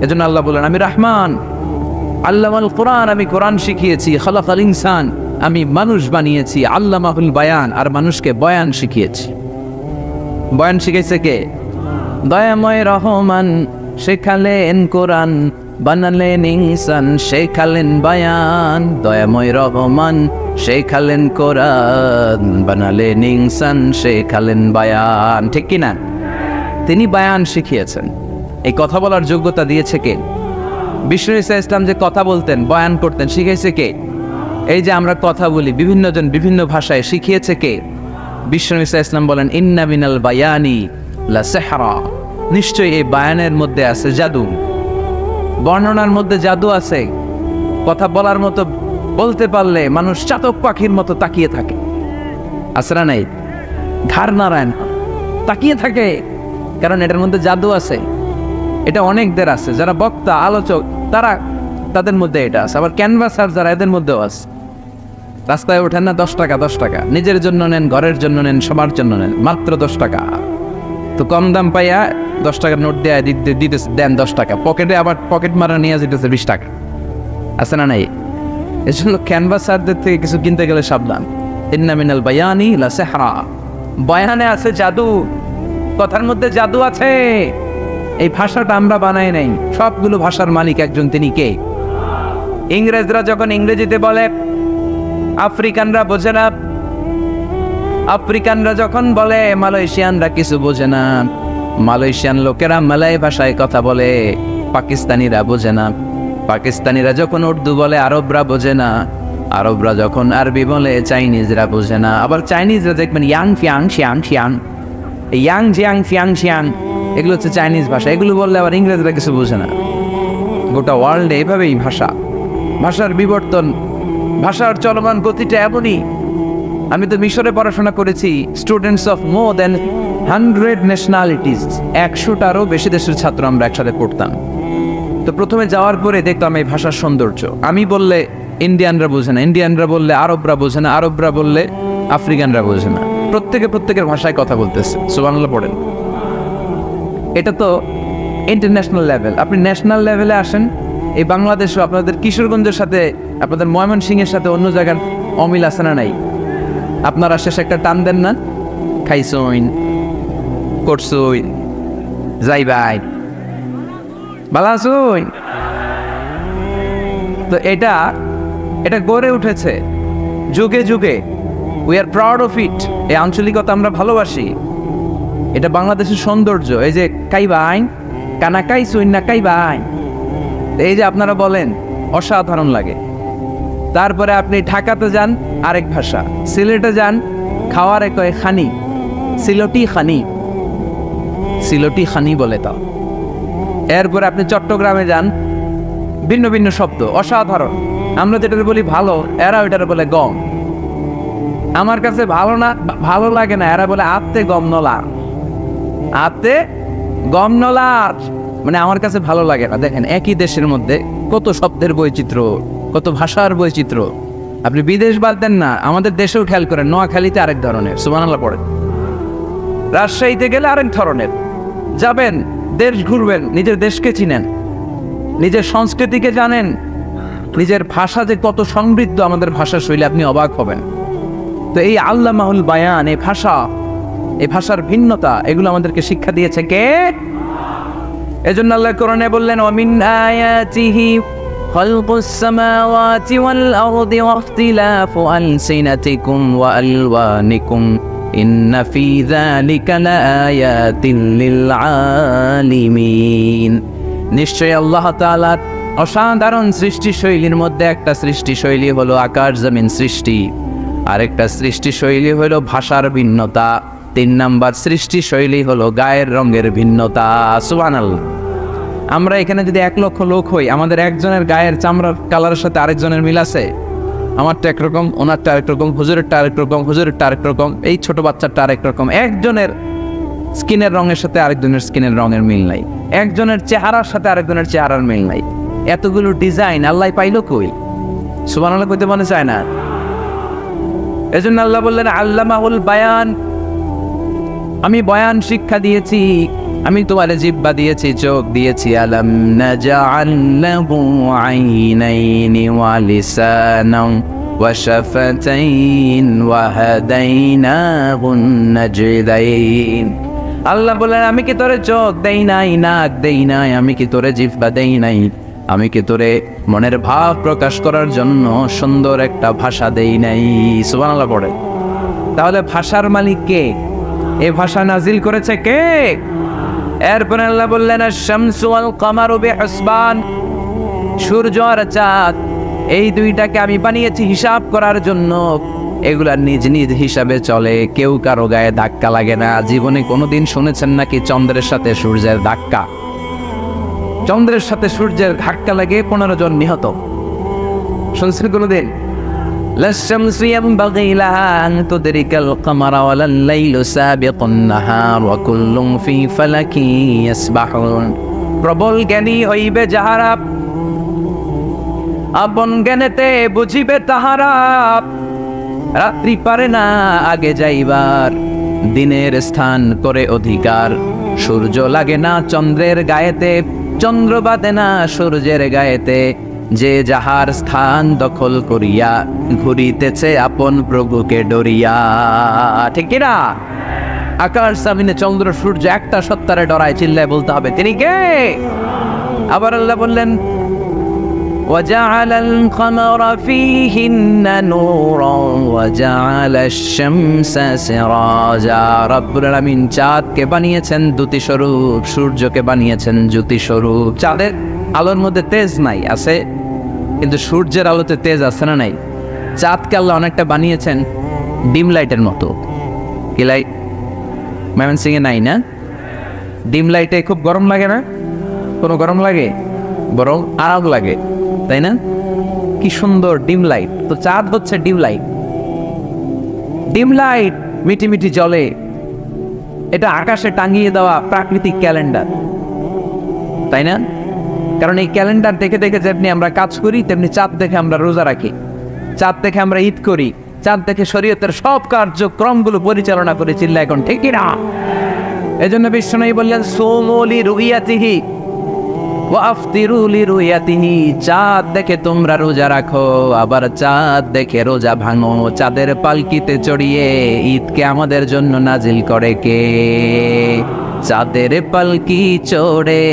এজন্য আল্লাহ বলেন, আমি রহমান, আল্লামাল কোরআন, আমি কোরআন শিখিয়েছি। খালাকাল ইনসান, আমি মানুষ বানিয়েছি। আল্লামাহুল বায়ান, আর মানুষকে বয়ান শিখিয়েছি। বয়ান শিখেছে কে? দয়াময় রহমান শেখালেন কোরআন, বানালেন ইনসান শেখালেন বায়ান। দয়াময় রহমান শেখালেন কোরআন, বানালেন ইনসান শেখালেন বায়ান। ঠিক কিনা? তিনি বায়ান শিখিয়েছেন। এই কথা বলার যোগ্যতা দিয়েছে কে? বিষ্ণু ঈসা ইসলাম যে কথা বলতেন, বয়ান করতেন, শিখিয়েছে কে? এই যে আমরা কথা বলি বিভিন্ন জন বিভিন্ন ভাষায়, শিখিয়েছে কে? বিষ্ণু ঈসা ইসলাম বলেন, ইন্না মিনাল বায়ানি লা সিহরা, নিশ্চয়ই এই বায়ানের মধ্যে আছে জাদু, বর্ণনার মধ্যে জাদু আছে। কথা বলার মতো, বলতে পারলে মানুষ চাতক পাখির মতো তাকিয়ে থাকে। আছে না নাই? ঘাড় নারায়ণ তাকিয়ে থাকে, কারণ এটার মধ্যে জাদু আছে। এটা অনেকদের আছে, যারা বক্তা আলোচক তাদের মধ্যে এটা আছে। আবার ক্যানভাসার যারা, এদের মধ্যেও আছে। রাস্তায় ওঠেন না 10 টাকা 10 টাকা, নিজের জন্য নেন, ঘরের জন্য নেন, সবার জন্য নেন, মাত্র 10 টাকা। তো কম দাম পাইয়া 10 টাকার নোট দেয় দিতেছে, দেন 10 টাকা, পকেটে আবার পকেট মারা নিয়ে যেতেছে 20 টাকা। আছে না নাই? এই জন্য ক্যানভাসারদের থেকে কিছু কিনতে গেলে সাবধান। ইন্না মিনাল বায়ানি লা সিহরা, বয়ানে আছে জাদু, কথার মধ্যে জাদু আছে। এই ভাষাটা আমরা বানাই নাই, সবগুলো ভাষার মালিক একজন, তিনি কে? ইংরেজরা যখন ইংরেজিতে বলে আফ্রিকানরা বোঝে না, আফ্রিকানরা যখন বলে মালয়েশিয়ানরা কিছু বোঝে না, মালয়েশিয়ান লোকেরা মালয় ভাষায় কথা বলে, পাকিস্তানিরা বোঝে না, পাকিস্তানিরা যখন উর্দু বলে আরবরা বোঝে না, আরবরা যখন আরবি বলে চাইনিজরা বোঝে না। আবার চাইনিজরা দেখবেন ইয়াং ফিয়াং শিয়াং শিয়াং, ইয়াং জিয়াং ফিয়াং শিয়াং, এগুলো হচ্ছে চাইনিজ ভাষা। এগুলো বললে আবার ইংরেজরা কিছু বোঝে না। গোটা ওয়ার্ল্ডে এভাবেই ভাষার বিবর্তন, ভাষার চলমান গতিটা এমনই। আমি তো মিশরে পড়াশোনা করেছি, students of more than 100 nationalities, 100টারও বেশি দেশের ছাত্র আমরা একসাথে পড়তাম। তো প্রথমে যাওয়ার পরে দেখতাম এই ভাষার সৌন্দর্য। আমি বললে ইন্ডিয়ানরা বোঝে না, ইন্ডিয়ানরা বললে আরবরা বোঝে না, আরবরা বললে আফ্রিকানরা বোঝে না। প্রত্যেকের ভাষায় কথা বলতেছে। সুবহানাল্লাহ পড়েন। এটা তো ইন্টারন্যাশনাল লেভেল। আপনি ন্যাশনাল লেভেলে আসেন, এই বাংলাদেশও আপনাদের কিশোরগঞ্জের সাথে, আপনাদের ময়মনসিংহের সাথে অন্য জায়গার অমিল আছে না নাই? আপনারা শেষে একটা টান দেন না, খাইছইন, করছইন, যাইবাই, ভালো আছইন। তো এটা গড়ে উঠেছে যুগে যুগে। We are proud of it. এই আঞ্চলিকতা আমরা ভালোবাসি, এটা বাংলাদেশের সৌন্দর্য। এই যে কাইবাইন, কানা কাইছইন না কাইবাইন, এই যে আপনারা বলেন, অসাধারণ লাগে। তারপরে আপনি ঢাকাতে যান, আরেক ভাষা। সিলেটে যান, খাওয়ারে কয় খানি, সিলটি খানি, সিলটি খানি বলে তাও। এরপরে আপনি চট্টগ্রামে যান, ভিন্ন ভিন্ন শব্দ, অসাধারণ। আমরা যেটা বলি ভালো, এরা ওইটার বলে গম। আমার কাছে ভালো লাগে না, এরা বলে আত্তে গম নলার, আত্তে গম নলার, মানে আমার কাছে ভালো লাগে না। দেখেন, একই দেশের মধ্যে কত শব্দের বৈচিত্র্য, কত ভাষার বৈচিত্র্য। আপনি বিদেশ বাদ দেন না, আমাদের দেশেও খেয়াল করেন, নোয়াখালীতে আরেক ধরনের, সুবহানাল্লাহ পড়েন। রাজশাহীতে গেলে আরেক ধরনের। যাবেন, দেশ ঘুরবেন, নিজের দেশকে চিনেন, নিজের সংস্কৃতিকে জানেন, নিজের ভাষা যে কত সমৃদ্ধ, আমাদের ভাষা শৈলী, আপনি অবাক হবেন। তো এই আল্লামাহুল বায়ান, এই ভাষার ভিন্নতা, এগুলো আমাদেরকে শিক্ষা দিয়েছে কে? এজন্য আল্লাহ কোরআনে বললেন, ওয়ামিন আয়াতিহি খালকুস সামাওয়াতি ওয়াল আরদি ওয়াখতিলাফু আলসিনাতিকুম ওয়া আলওয়ানিকুম ইন্না ফি যালিকা লাআয়াতিন লিল আলিমিন। নিশ্চয়ই আল্লাহ তাআলার অসাধারণ সৃষ্টিশৈলীর মধ্যে একটা সৃষ্টিশৈলী হলো আকাশ জমিন সৃষ্টি, আরেকটা সৃষ্টিশৈলী হলো ভাষার ভিন্নতা, 3 নাম্বার সৃষ্টিশৈলী হলো গায়ের রঙের ভিন্নতা। সুবহানাল্লাহ। আমরা এখানে যদি 1 লক্ষ লোক হই, আমাদের একজনের গায়ের চামড়ার কালারের সাথে আরেকজনের মিল আছে? আমারটা একরকম, ওনারটা আরেক রকম, হুজুরেরটা আরেক রকম, হুজুরেরটা আরেক রকম, এই ছোট বাচ্চারটা আরেক রকম। একজনের স্কিনের রঙের সাথে আরেকজনের স্কিনের রঙের মিল নাই, একজনের চেহারার সাথে আরেকজনের চেহারার মিল নাই। এতগুলো ডিজাইন আল্লাহ পাইলো কই? সুবহানাল্লাহ কইতে মনে চায় না? এজন্য আল্লাহ বললেন আল্লামাহুল বায়ান, আমি বয়ান শিক্ষা দিয়েছি, আমি তোমার জিহ্বা দিয়েছি, চোখ দিয়েছি। আলাম নাজআল লাহু আইনাইনি ওয়া লিসানান ওয়া শাফাতাইন ওয়া হাদাইনাহুন নাজদাইন। আল্লাহ বলেন, আমি কি তোরে চোখ দেই নাই, নাক দেই নাই, আমি কি তোরে জিহ্বা দেই নাই, আমি কি তোরে মনের ভাব প্রকাশ করার জন্য সুন্দর একটা ভাষা দেই নাই? সুবহানাল্লাহ পড়ে। তাহলে ভাষার মালিক কে? এই ভাষা নাজিল করেছে কে? এরপর আল্লাহ বললেন, আশ-শামসু ওয়াল কামারু বিহুসবান, সূর্য আর চাঁদ, এই দুইটাকে আমি বানিয়েছি হিসাব করার জন্য। এগুলা নিজ নিজ হিসাবে চলে, কেউ কারো গায়ে ধাক্কা লাগে না। জীবনে কোনোদিন শুনেছেন নাকি চন্দ্রের সাথে সূর্যের ধাক্কা? চন্দ্রের সাথে সূর্যের ধাক্কা লাগে 15 জন নিহত, শুনছেন কোনোদিন? লাশ-শামসু ইয়ানবাগি লাহা আন তুদরিকাল কামারা ওয়ালাল লাইলু সাবিকুন নাহার ওয়া কুল্লুন ফি ফালাকিন ইয়াসবাহুন। প্রবল জ্ঞানী হইবে যাহারা, আপন জ্ঞানেতে বুঝিবে তাহারা। রাত্রি পারে না আগে যাইবার, দিনের স্থান করে অধিকার। সূর্য লাগে না চন্দ্রের গায়েতে, চন্দ্র বাদে না সূর্যের গায়েতে। যে যাহার স্থান দখল করিয়া, ঘুরিতেছে আপন প্রভুকে ডরিয়া। ঠিক কিনা? আকাশ জমিনে চন্দ্র সূর্য একটা সত্তারে ডরায়, চিল্লায় বলতে হবে তিনি কে? আবার আল্লাহ বললেন, وجعل القمر فيهن نورا وجعل الشمس سراجا। রব্বুল আলামিন চাঁদকে বানিয়েছেন দ্যুতি স্বরূপ, সূর্যকে বানিয়েছেন জ্যোতি স্বরূপ। চাঁদের আলোর মধ্যে তেজ নাই, আছে, কিন্তু সূর্যের আলোতে তেজ আছে না নাই? চাঁদকে আল্লাহ অনেকটা বানিয়েছেন ডিম লাইটের মতো। কি লাইট? ময়মনসিং এ নাই না? ডিম লাইটে খুব গরম লাগে না? কোনো গরম লাগে? বরং আরাম লাগে, তাই না? কি সুন্দর ডিম লাইট। তো চাঁদ হচ্ছে ডিম লাইট। ডিম লাইট মিটি মিটি জ্বলে, এটা আকাশে টাঙিয়ে দেওয়া প্রাকৃতিক ক্যালেন্ডার, তাই না? কারণ এই ক্যালেন্ডার দেখে দেখে যেমনি আমরা কাজ করি, তেমনি চাঁদ দেখে আমরা রোজা রাখি, চাঁদ দেখে আমরা ঈদ করি, চাঁদ দেখে শরীয়তের সব কার্যক্রমগুলো পরিচালনা করে। চিল্লা এখন ঠিক না? এজন্য বিশ্বনবী বললেন, সুমু লিরুইয়াতিহি ওয়া আফতিরু লিরুইয়াতিহি। চাঁদ দেখে তোমরা রোজা রাখো, আবার চাঁদ দেখে রোজা ভাঙো। চাঁদের পালকিতে চড়িয়ে ঈদকে আমাদের জন্য নাজিল করে কে? চাঁদের পালকি চড়ে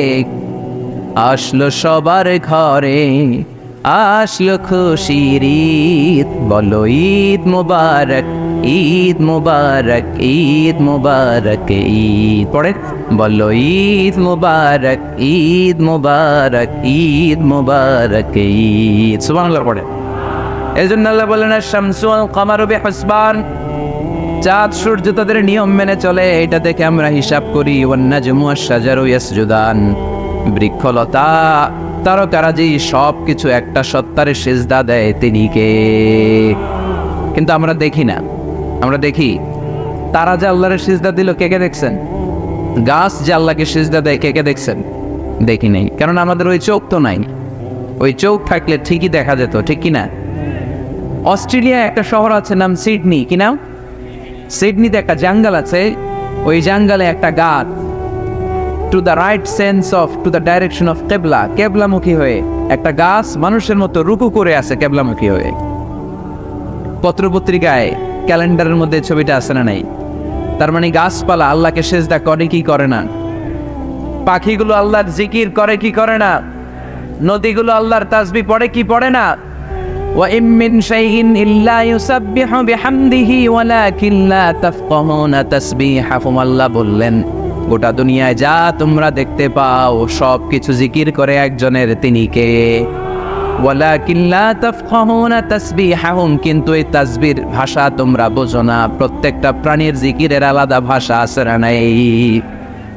আসলো সবার ঘরে, আসলো খুশির ঈদ, বলো ঈদ মুবারক, ঈদ মুবারক, ঈদ মুবারক, ঈদ। পড়ে বলো ঈদ মুবারক, ঈদ মুবারক, ঈদ মুবারক, ঈদ। সুবহানাল্লাহ পড়ে। এজন্য আল্লাহ বলেন, আশ-শামসু ওয়াল কামারু বিহুসবান, চাঁদ সূর্য তাদের নিয়ম মেনে চলে, এটা দেখে আমরা হিসাব করি। ওয়ান নাজমু ওয়াশ-শাজারু ইয়াসজুদান, বৃক্ষলতা তারকারাজি সব কিছু একটা সত্তারে সিজদা দেয়, তিনি কে? কিন্তু আমরা দেখি না। আমরা দেখি তারা যে আল্লাহরে সিজদা দিল, কে কে দেখছেন? গাছ যে আল্লাহকে সিজদা দেয়, কে কে দেখছেন? দেখি নাই, কারণ আমাদের ওই চোখ তো নাই। ওই চোখ থাকলে ঠিকই দেখা যেত, ঠিক কি না? অস্ট্রেলিয়ায় একটা শহর আছে নাম সিডনি, কি নাম? সিডনিতে একটা জঙ্গল আছে, ওই জঙ্গলে একটা গাছ to the right sense of to the direction of কেবলা, কেবলামুখী হয়ে একটা গাছ মানুষের মতো রুকু করে আছে কেবলামুখী হয়ে। পত্রপত্রিকায় ক্যালেন্ডারের মধ্যে ছবিটা আছে না নাই? তার মানে গাছপালা আল্লাহকে সেজদা করে কি করে না? পাখিগুলো আল্লাহর জিকির করে কি করে না? নদীগুলো আল্লাহর তাসবিহ পড়ে কি পড়ে না? ওয়া ইম মিন শাইইন ইল্লা ইউসাব্বিহু বিহামদিহি ওয়ালাকিন লা তাফকাহুনা তাসবিহাহুম। আল্লাহ বললেন, গোটা দুনিয়ায় যা তোমরা দেখতে পাও সব কিছু জিকির করে একজনের, তিনি কে? ওয়ালাকিন লা তাফকাহুনা তাসবিহাহুম, কিন্তু এই তাসবির ভাষা তোমরা বোঝো না। প্রত্যেকটা প্রাণীর জিকিরের আলাদা ভাষা আছে না নাই?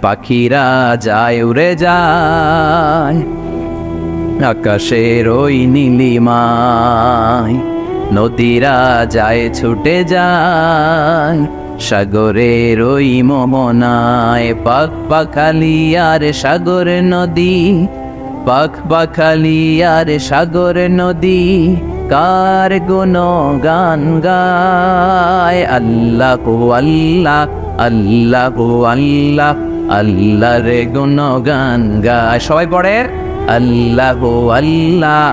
পাখিরা যায় উড়ে যায় আকাশের ওই নীলিমায়, নদীরা যায় ছুটে যায় সাগরের ওই মোহনায়। পাখ পাখালি আর সাগর নদী, পাখ পাখালি আর সাগর নদী, কার গুণগান গায়। আল্লাহু আল্লাহ, আল্লাহু আল্লাহ, আল্লাহর গুণগান গায়। সবাই পড়ে আল্লাহু আল্লাহ,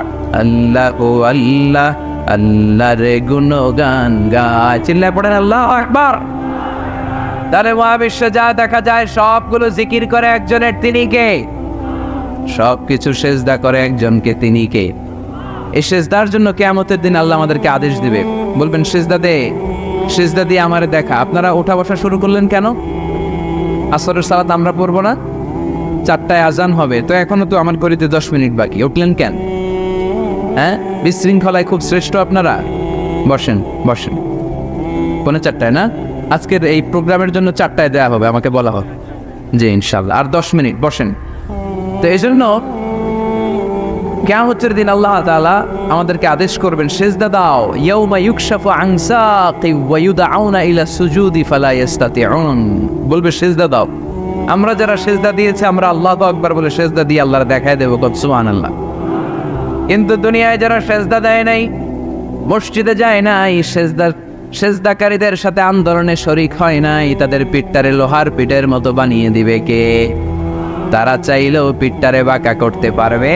আল্লাহু আল্লাহ, আল্লাহর গুণগান গায়। চিল্লায় পড়েন আল্লাহু আকবার। তাহলে মহাবিশ্বে যা দেখা যায় সবগুলো জিকির করে একজনের, তিনি কে? সবকিছু সেজদা করে একজনকে, তিনি কে? এই সেজদার জন্য কিয়ামতের দিন আল্লাহ আমাদেরকে আদেশ দিবে, বলবেন সেজদা দে, সেজদা দিয়ে আমারে দেখা। আপনারা ওঠা বসা শুরু করলেন কেন? আসরের সালাত আমরা পড়বো না? 4টায় আজান হবে, তো এখনো তো আমার ঘড়িতে 10 মিনিট বাকি, উঠলেন কেন? হ্যাঁ, বিশৃঙ্খলায় খুব শ্রেষ্ঠ আপনারা। বসেন বসেন, 4:45 না? আজকের এই প্রোগ্রামের জন্য 4টায় দেওয়া হবে, আমাকে বলা হবে যে ইনশাল্লাহ আর 10 মিনিট বসেন। তো এই জন্য কিয়ামতের দিন আল্লাহ তাআলা আমাদেরকে আদেশ করবেন সেজদা দাও। ইয়াউমা ইউকশাফু আন সাকি ওয়া ইউদআউনা ইলা সুজুদি ফালা ইস্তাতিউন, বলবে সেজদা দাও। আমরা যারা সেজদা দিয়েছি আমরা আল্লাহু আকবার বলে সেজদা দিয়ে আল্লাহর দেখায় দেব, সুবহানাল্লাহ। কিন্তু দুনিয়ায় যারা সেজদা দেয় নাই, মসজিদে যায় নাই, সেজদাকারীদের সাথে আন্দোলনে শরীক হয় নাই, তাদের পিঠটারে লোহার পিঠের মতো বানিয়ে দিবে কে? তারা চাইলেও পিঠটারে বাঁকা করতে পারবে?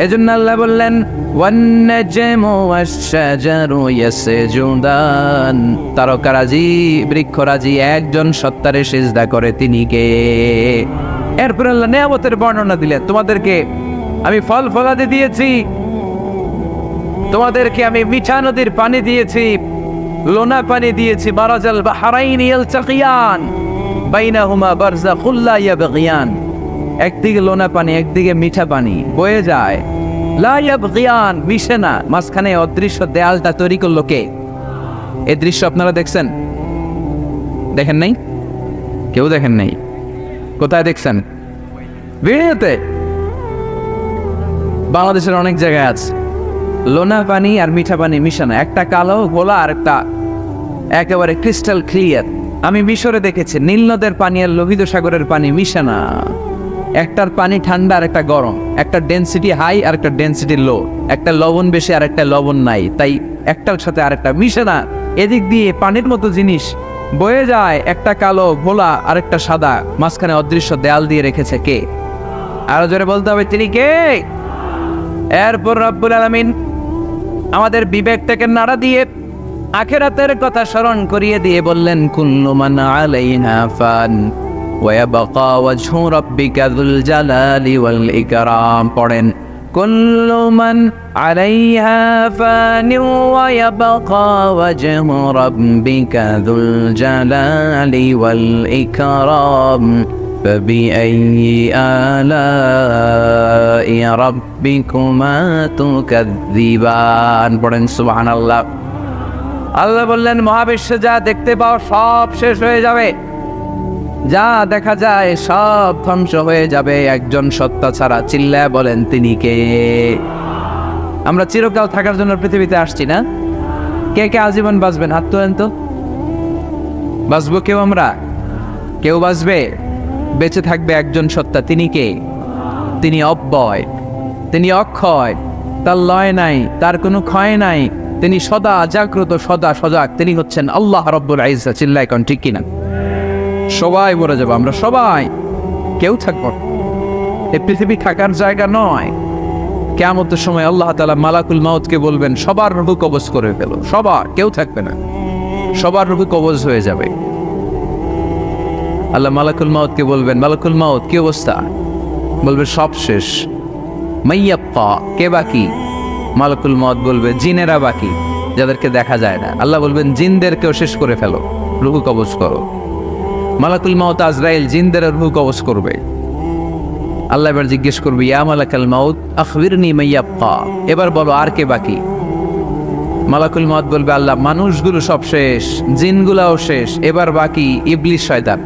এজন্য আল্লাহ বললেন ওয়ান-নাজমু ওয়াশ-শাজারু ইয়াসজুদান, তারকারাজি বৃক্ষরাজি একজন সত্তারে সিজদা করে, তিনি কে? এরপর আল্লাহ নিয়ামতের বর্ণনা দিলেন, তোমাদেরকে আমি ফল ফলাদি দিয়েছি, তোমাদেরকে আমি মিঠা নদীর পানি দিয়েছি, লোনা পানি দিয়েছি, মারাজাল বাহরাইন ইয়ালতাকিয়ান বাইনাহুমা বারযাখুল লা ইয়াবগিয়ান, একদিকে লোনা পানি একদিকে মিঠা পানি বয়ে যায়, লা ইয়াবগিয়ান, মিশে না, মাঝখানে অদৃশ্য দেয়ালটা তৈরি করলো কে? এই দৃশ্য আপনারা দেখছেন? দেখেন নাই? কেউ দেখেন নাই? কোথায় দেখছেন? ভিডিওতে। বাংলাদেশের অনেক জায়গায় আছে লোনা পানি আর মিঠা পানি মিশানো, একটা কালো গোলা আর একটা একেবারে ক্রিস্টাল ক্লিয়ার। আমি মিশরে দেখেছি নীল নদের পানি আর লোহিত সাগরের পানি মিশানা, একটার পানি ঠান্ডা আর একটা গরম, একটা ডেনসিটি হাই আর একটা ডেনসিটি লো, একটা লবণ বেশি আর একটা লবণ নাই, তাই একটার সাথে আর একটা মিশে না। এদিক দিয়ে পানির মতো জিনিস বয়ে যায়, একটা কালো ঘোলা আর একটা সাদা, মাঝখানে অদৃশ্য দেয়াল দিয়ে রেখেছে কে? আরো জোরে বলতে হবে, তিনি কে? এরপর রব্বুল আলামিন আমাদের বিবেকটাকে নাড়া দিয়ে আখিরাতের কথা স্মরণ করিয়ে দিয়ে বললেন কুল্লু মান আলাইহা ফান ওয়া ইয়াবকা ওয়াজহু রাব্বিকা যুল জালালি ওয়াল ইকরাম। পড়েন কুল্লু মান আলাইহা ফান ওয়া ইয়াবকা ওয়াজহু রাব্বিকা যুল জালালি ওয়াল ইকরাম فبأي آلاء ربكما تكذبان। পড়েন সুবহানাল্লাহ। আল্লাহ বললেন মহাবিশ্বে যা দেখতে পাও সব শেষ হয়ে যাবে, যা দেখা যায় সব ধ্বংস হয়ে যাবে একজন সত্তা ছাড়া। চিল্লায় বলেন তিনি কে? আমরা চিরকাল থাকার জন্য পৃথিবীতে আসছি না? কে কে আজীবন বাঁচবেন? হাত তোলেন তো। বাঁচবো কেউ? আমরা কেউ বাঁচবে? বেঁচে থাকবে একজন সত্তা, তিনি কে? তিনি অব্যয়, তিনি অক্ষয়, তার লয় নাই, তার কোনো ক্ষয় নাই, তিনি সদা জাগ্রত, সদা সজাগ, তিনি হচ্ছেন আল্লাহ রাব্বুল ইজ্জত। চিল্লায় কোন ঠিক কিনা? সবাই মরে যাবো আমরা, সবাই, কেউ থাকবো না। এই পৃথিবী থাকার জায়গা নয়। কিয়ামতের সময় আল্লাহ তাআলা মালাকুল মাউতকে বলবেন সবার রূহ কবজ করে ফেলো, সবার, কেউ থাকবে না, সবার রূহ কবজ হয়ে যাবে। আল্লাহ মালাকুল মাউতকে বলবেন, মালাকুল মাউত কি অবস্থা? বলবে সব শেষ। মাইয়াপ্পা, কে বাকি? মালাকুল মাউত বলবে জিনেরা বাকি, যাদেরকে দেখা যায় না। আল্লাহ বলবেন জিনদেরকেও শেষ করে ফেলো, রূহ কবজ করো। মালাকুল মাউত আজরাইল জিনদের রূহ কবজ করবে। আল্লাহ এবার জিজ্ঞেস করবে, ইয়া মালাকাল মাউত আখবিরনি মাইয়াপ্পা, এবার বলো আর কে বাকি? মালাকুল মাউত বলবে, আল্লাহ মানুষগুলো সব শেষ, জিনগুলাও শেষ, এবার বাকি ইবলিস শয়তান।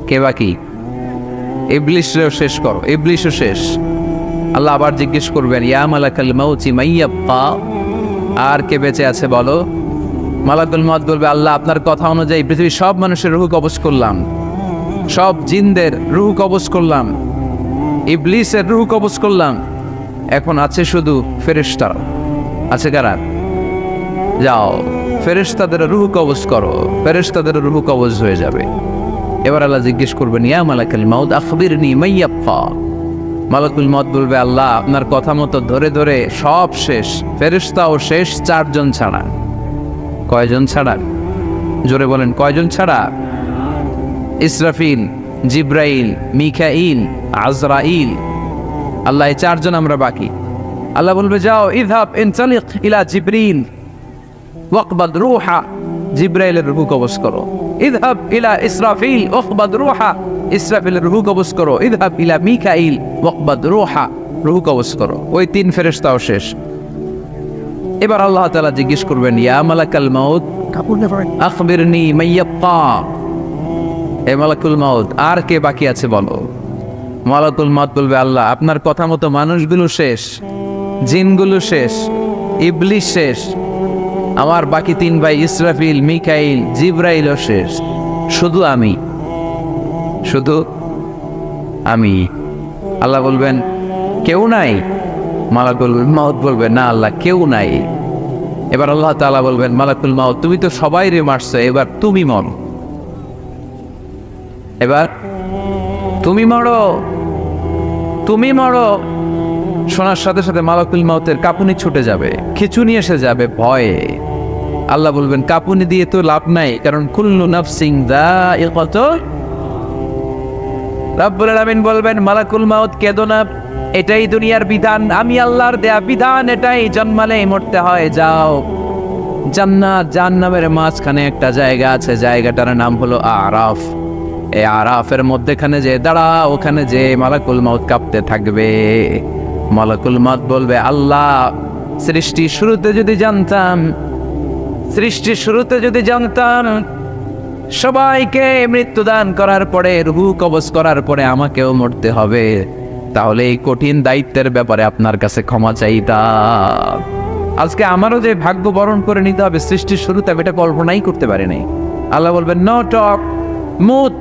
কে বাকি? ইবলিসও শেষ করো, ইবলিসও শেষ। আল্লাহ আবার জিজ্ঞেস করবেন, ইয়া মালাকাল মাউতি মাইয়াপ্পা, আর কে বেঁচে আছে বলো? মালাকুল মাউত বলবে, আল্লাহ আপনার কথা অনুযায়ী পৃথিবীর সব মানুষের রূহ কবজ করলাম, সব জিনদের রূহ কবজ করলাম, ইবলিসের রূহ কবজ করলাম, এখন আছে শুধু ফেরেশতারা। আছে কারা? যাও ফেরেশতাদের রূহ কবজ করো, ফেরেশতাদের রূহ কবজ হয়ে যাবে। এবার আল্লাহ জিজ্ঞেস করবেন, ইয়া মালাকাল মাউত আখবিরনি মাইয়াপ্পা। মালাকুল মাউত বলবে, আল্লাহ আপনার কথা মতো ধরে ধরে সব শেষ, ফেরেশতাও শেষ, 4 জন ছাড়া। কয়জন ছাড়া? জোরে বলেন, কয়জন ছাড়া? ইসরাফিল, জিব্রাইল, মিকাইল, আজরাইল। আল্লাহ এই 4 জন আমরা বাকি। আল্লাহ বলবে, যাও ইযহাব ইনতালিক ইলা জিবরিল ওয়াকবাদ রূহা, জিব্রাইলের রূহ কবজ করো। ইযহাব ইলা ইসরাফিল ওয়াকবাদ রূহা, ইসরাফিলের রূহ কবজ করো। ইযহাব ইলা মিকাইল ওয়াকবাদ রূহা, রূহ কবজ করো। ওই 3 ফেরেশতাও শেষ। এবার আল্লাহ তাআলা জিজ্ঞেস করবেন, ইয়া মালাকাল মাউত আখবিরনি মাইয়াপ্পা, এ মালাকুল মাউত আর কে বাকি আছে বলো? মালাকুল মাউত বলবে, আল্লাহ আপনার কথা মতো মানুষগুলো শেষ, জিনগুলো শেষ, ইবলিস শেষ, আমার বাকি 3 ভাই ইসরাফিল, মিকাইল, জিব্রাইলও শেষ, শুধু আমি, শুধু আমি। আল্লাহ বলবেন, কেউ নাই? মালাকুল মাউত বলবে, না আল্লাহ কেউ নাই। এবার আল্লাহ তাআলা বলবেন, মালাকুল মাউত তুমি তো সবাই রে মারছো, এবার তুমি মরো, এবার তুমি মরো, তুমি মরো। শোনার সাথে সাথে মালাকুল মাউতের কাঁপুনি ছুটে যাবে, খিঁচুনি এসে যাবে ভয়ে। আল্লাহ বলবেন, কাঁপুনি দিয়ে তো লাভ নাই, কারণ কুল্লু নাফসিন যায়িকাতুল। রব্বুল আলামিন বলবেন, মালাকুল মাউত কেঁদো না, এটাই দুনিয়ার বিধান, আমি আল্লাহর দেয়া বিধান, এটাই, জন্মালেই মরতে হয়। যাও, জান্নাত জাহান্নামের মাঝখানে একটা জায়গা আছে, জায়গাটার নাম হলো আরাফ। এই আরাফের মধ্যেখানে যে দাঁড়া, ওখানে যে মালাকুল মাউত কাঁপতে থাকবে। মালাকুল মাউত বলবে, আল্লাহ সৃষ্টির শুরুতে যদি জানতাম, সৃষ্টির শুরুতে যদি জানতাম সবাইকে মৃত্যুদান করার পরে, রূহ কবজ করার পরে আমাকেও মরতে হবে, তাহলে এই কঠিন দায়িত্বের ব্যাপারে আপনার কাছে ক্ষমা চাইতাম। আজকে আমারও যে ভাগ্য বরণ করে নিতে হবে সৃষ্টির শুরুতে, আমি এটা কল্পনাই করতে পারি নাই। আল্লাহ বলবেন, নো টক, মুত,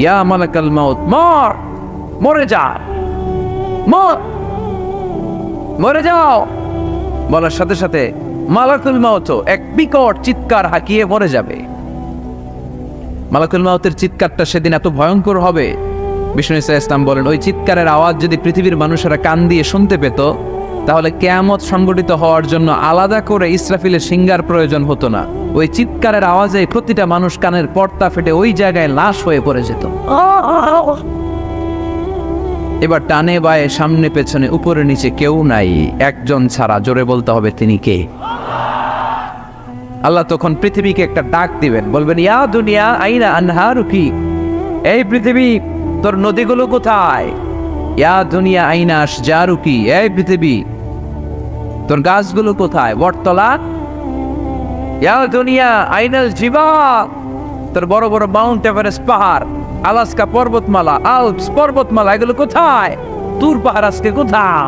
ইয়া মালাকাল মাউত, মর, মরে যা, মর, মরে যাও। বলার সাথে সাথে মালাকুল মাউত এক বিকট চিৎকার হাঁকিয়ে মরে যাবে। মালাকুল মাউতের চিৎকারটা সেদিন এত ভয়ঙ্কর হবে, বিষ্ণু ইসলাম বলেন, ওই চিৎকারের আওয়াজ যদি পৃথিবীর মানুষেরা কান দিয়ে শুনতে পেত, তাহলে কিয়ামত সংগঠিত হওয়ার জন্য আলাদা করে ইসরাফিলের সিঙ্গার প্রয়োজন হতো না। ওই চিৎকারের আওয়াজে প্রতিটা মানুষ কানের পর্দা ফেটে ওই জায়গায় লাশ হয়ে পড়ে যেত। এবার টানে বায়ে সামনে পেছনে উপরে নিচে কেউ নাই, একজন ছাড়া। জোরে বলতে হবে, তিনি কে? আল্লাহ তখন পৃথিবীকে একটা ডাক দিবেন, বলবেন, ইয়া দুনিয়া আইনা আনহারুকি, এই পৃথিবী তোর নদীগুলো কোথায়? ইয়া দুনিয়া আইনা আশজারুকি, এই পৃথিবী তোর গাছগুলো কোথায়? বটতলা। ইয়া দুনিয়া আইনাল জিবাল, তোর বড় বড় মাউন্ট এভারেস্ট পাহাড়, আলাস্কা পর্বতমালা, আল্পস পর্বতমালা, এগুলো কোথায়? তুর পাহাড় আজকে কোথায়?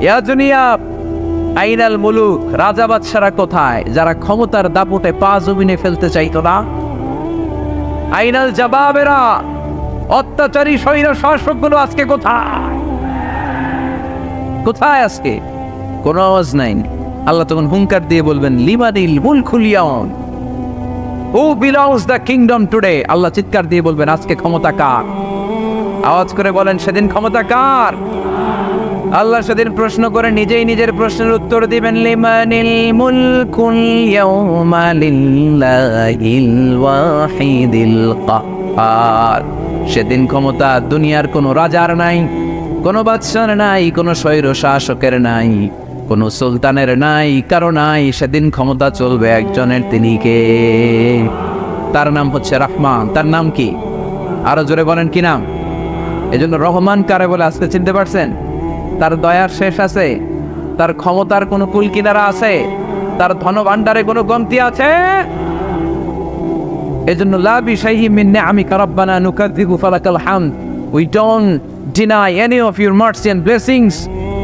ইয়া দুনিয়া আইনাল মুলুক, রাজা বাদশারা কোথায়, যারা ক্ষমতার দাপটে পা জমিনে ফেলতে চাইতো না? আইনাল জাবাবেরা, অত্যাচারী স্বৈর শাসকগুলো আজকে কোথায়? কোথায় আজকে? কোনো আওয়াজ নাই। আল্লাহ তখন হুঙ্কার দিয়ে বলবেন লিমানিল মুলকুল ইয়াউম, who belongs the kingdom today. আল্লাহ চিৎকার দিয়ে বলবেন আজকে ক্ষমতা কার? আওয়াজ করে বলেন সেদিন ক্ষমতা কার? আল্লাহ সেদিন প্রশ্ন করে নিজেই নিজের প্রশ্নের উত্তর দিবেন লিমানিল মুলকুল ইয়াউমা লিল্লাহিল ওয়াহিদিল কাহ্হার। সেদিন ক্ষমতা দুনিয়ার কোনো রাজার নাই, কোনো বাদশার নাই, কোনো স্বৈর শাসকের নাই, কোনো সুলতানের নাই, কারো নাই। সেদিন ক্ষমতা চলবে একজনের, তিনি কে? তার নাম হচ্ছে রহমান। তার নাম কি? আরো জোরে বলেন কি নাম? এজন্য রহমান কারে বলে আজকে চিনতে পারছেন? তার দয়ার শেষ আছে? তার ক্ষমতার কোনো কুল কিনারা আছে? তার ধন ভান্ডারে কোনো কমতি আছে? এজন্য লা বিশাইহি মিন নিআমিকা রাব্বানা নুকাযযিবু ফালাকাল হামদ, we don't deny any of your mercy and blessings,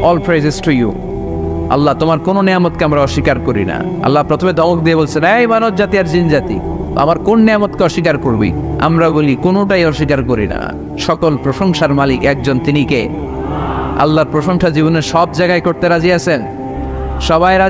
all praises to you. আল্লাহ তোমার কোন নিয়ামতকে আমরা অস্বীকার করি না। আল্লাহ প্রথমে ধমক দিয়ে বলছেন, এই মানব জাতি আর জিন জাতি, আমার কোন নিয়ামতকে অস্বীকার করবি? আমরা বলি কোনোটাই অস্বীকার করি না। সকল প্রশংসার মালিক একজন, তিনি কে? আল্লাহর প্রশংসা জীবনের সব জায়গায় করতে রাজি আছেন? সবাই রাজি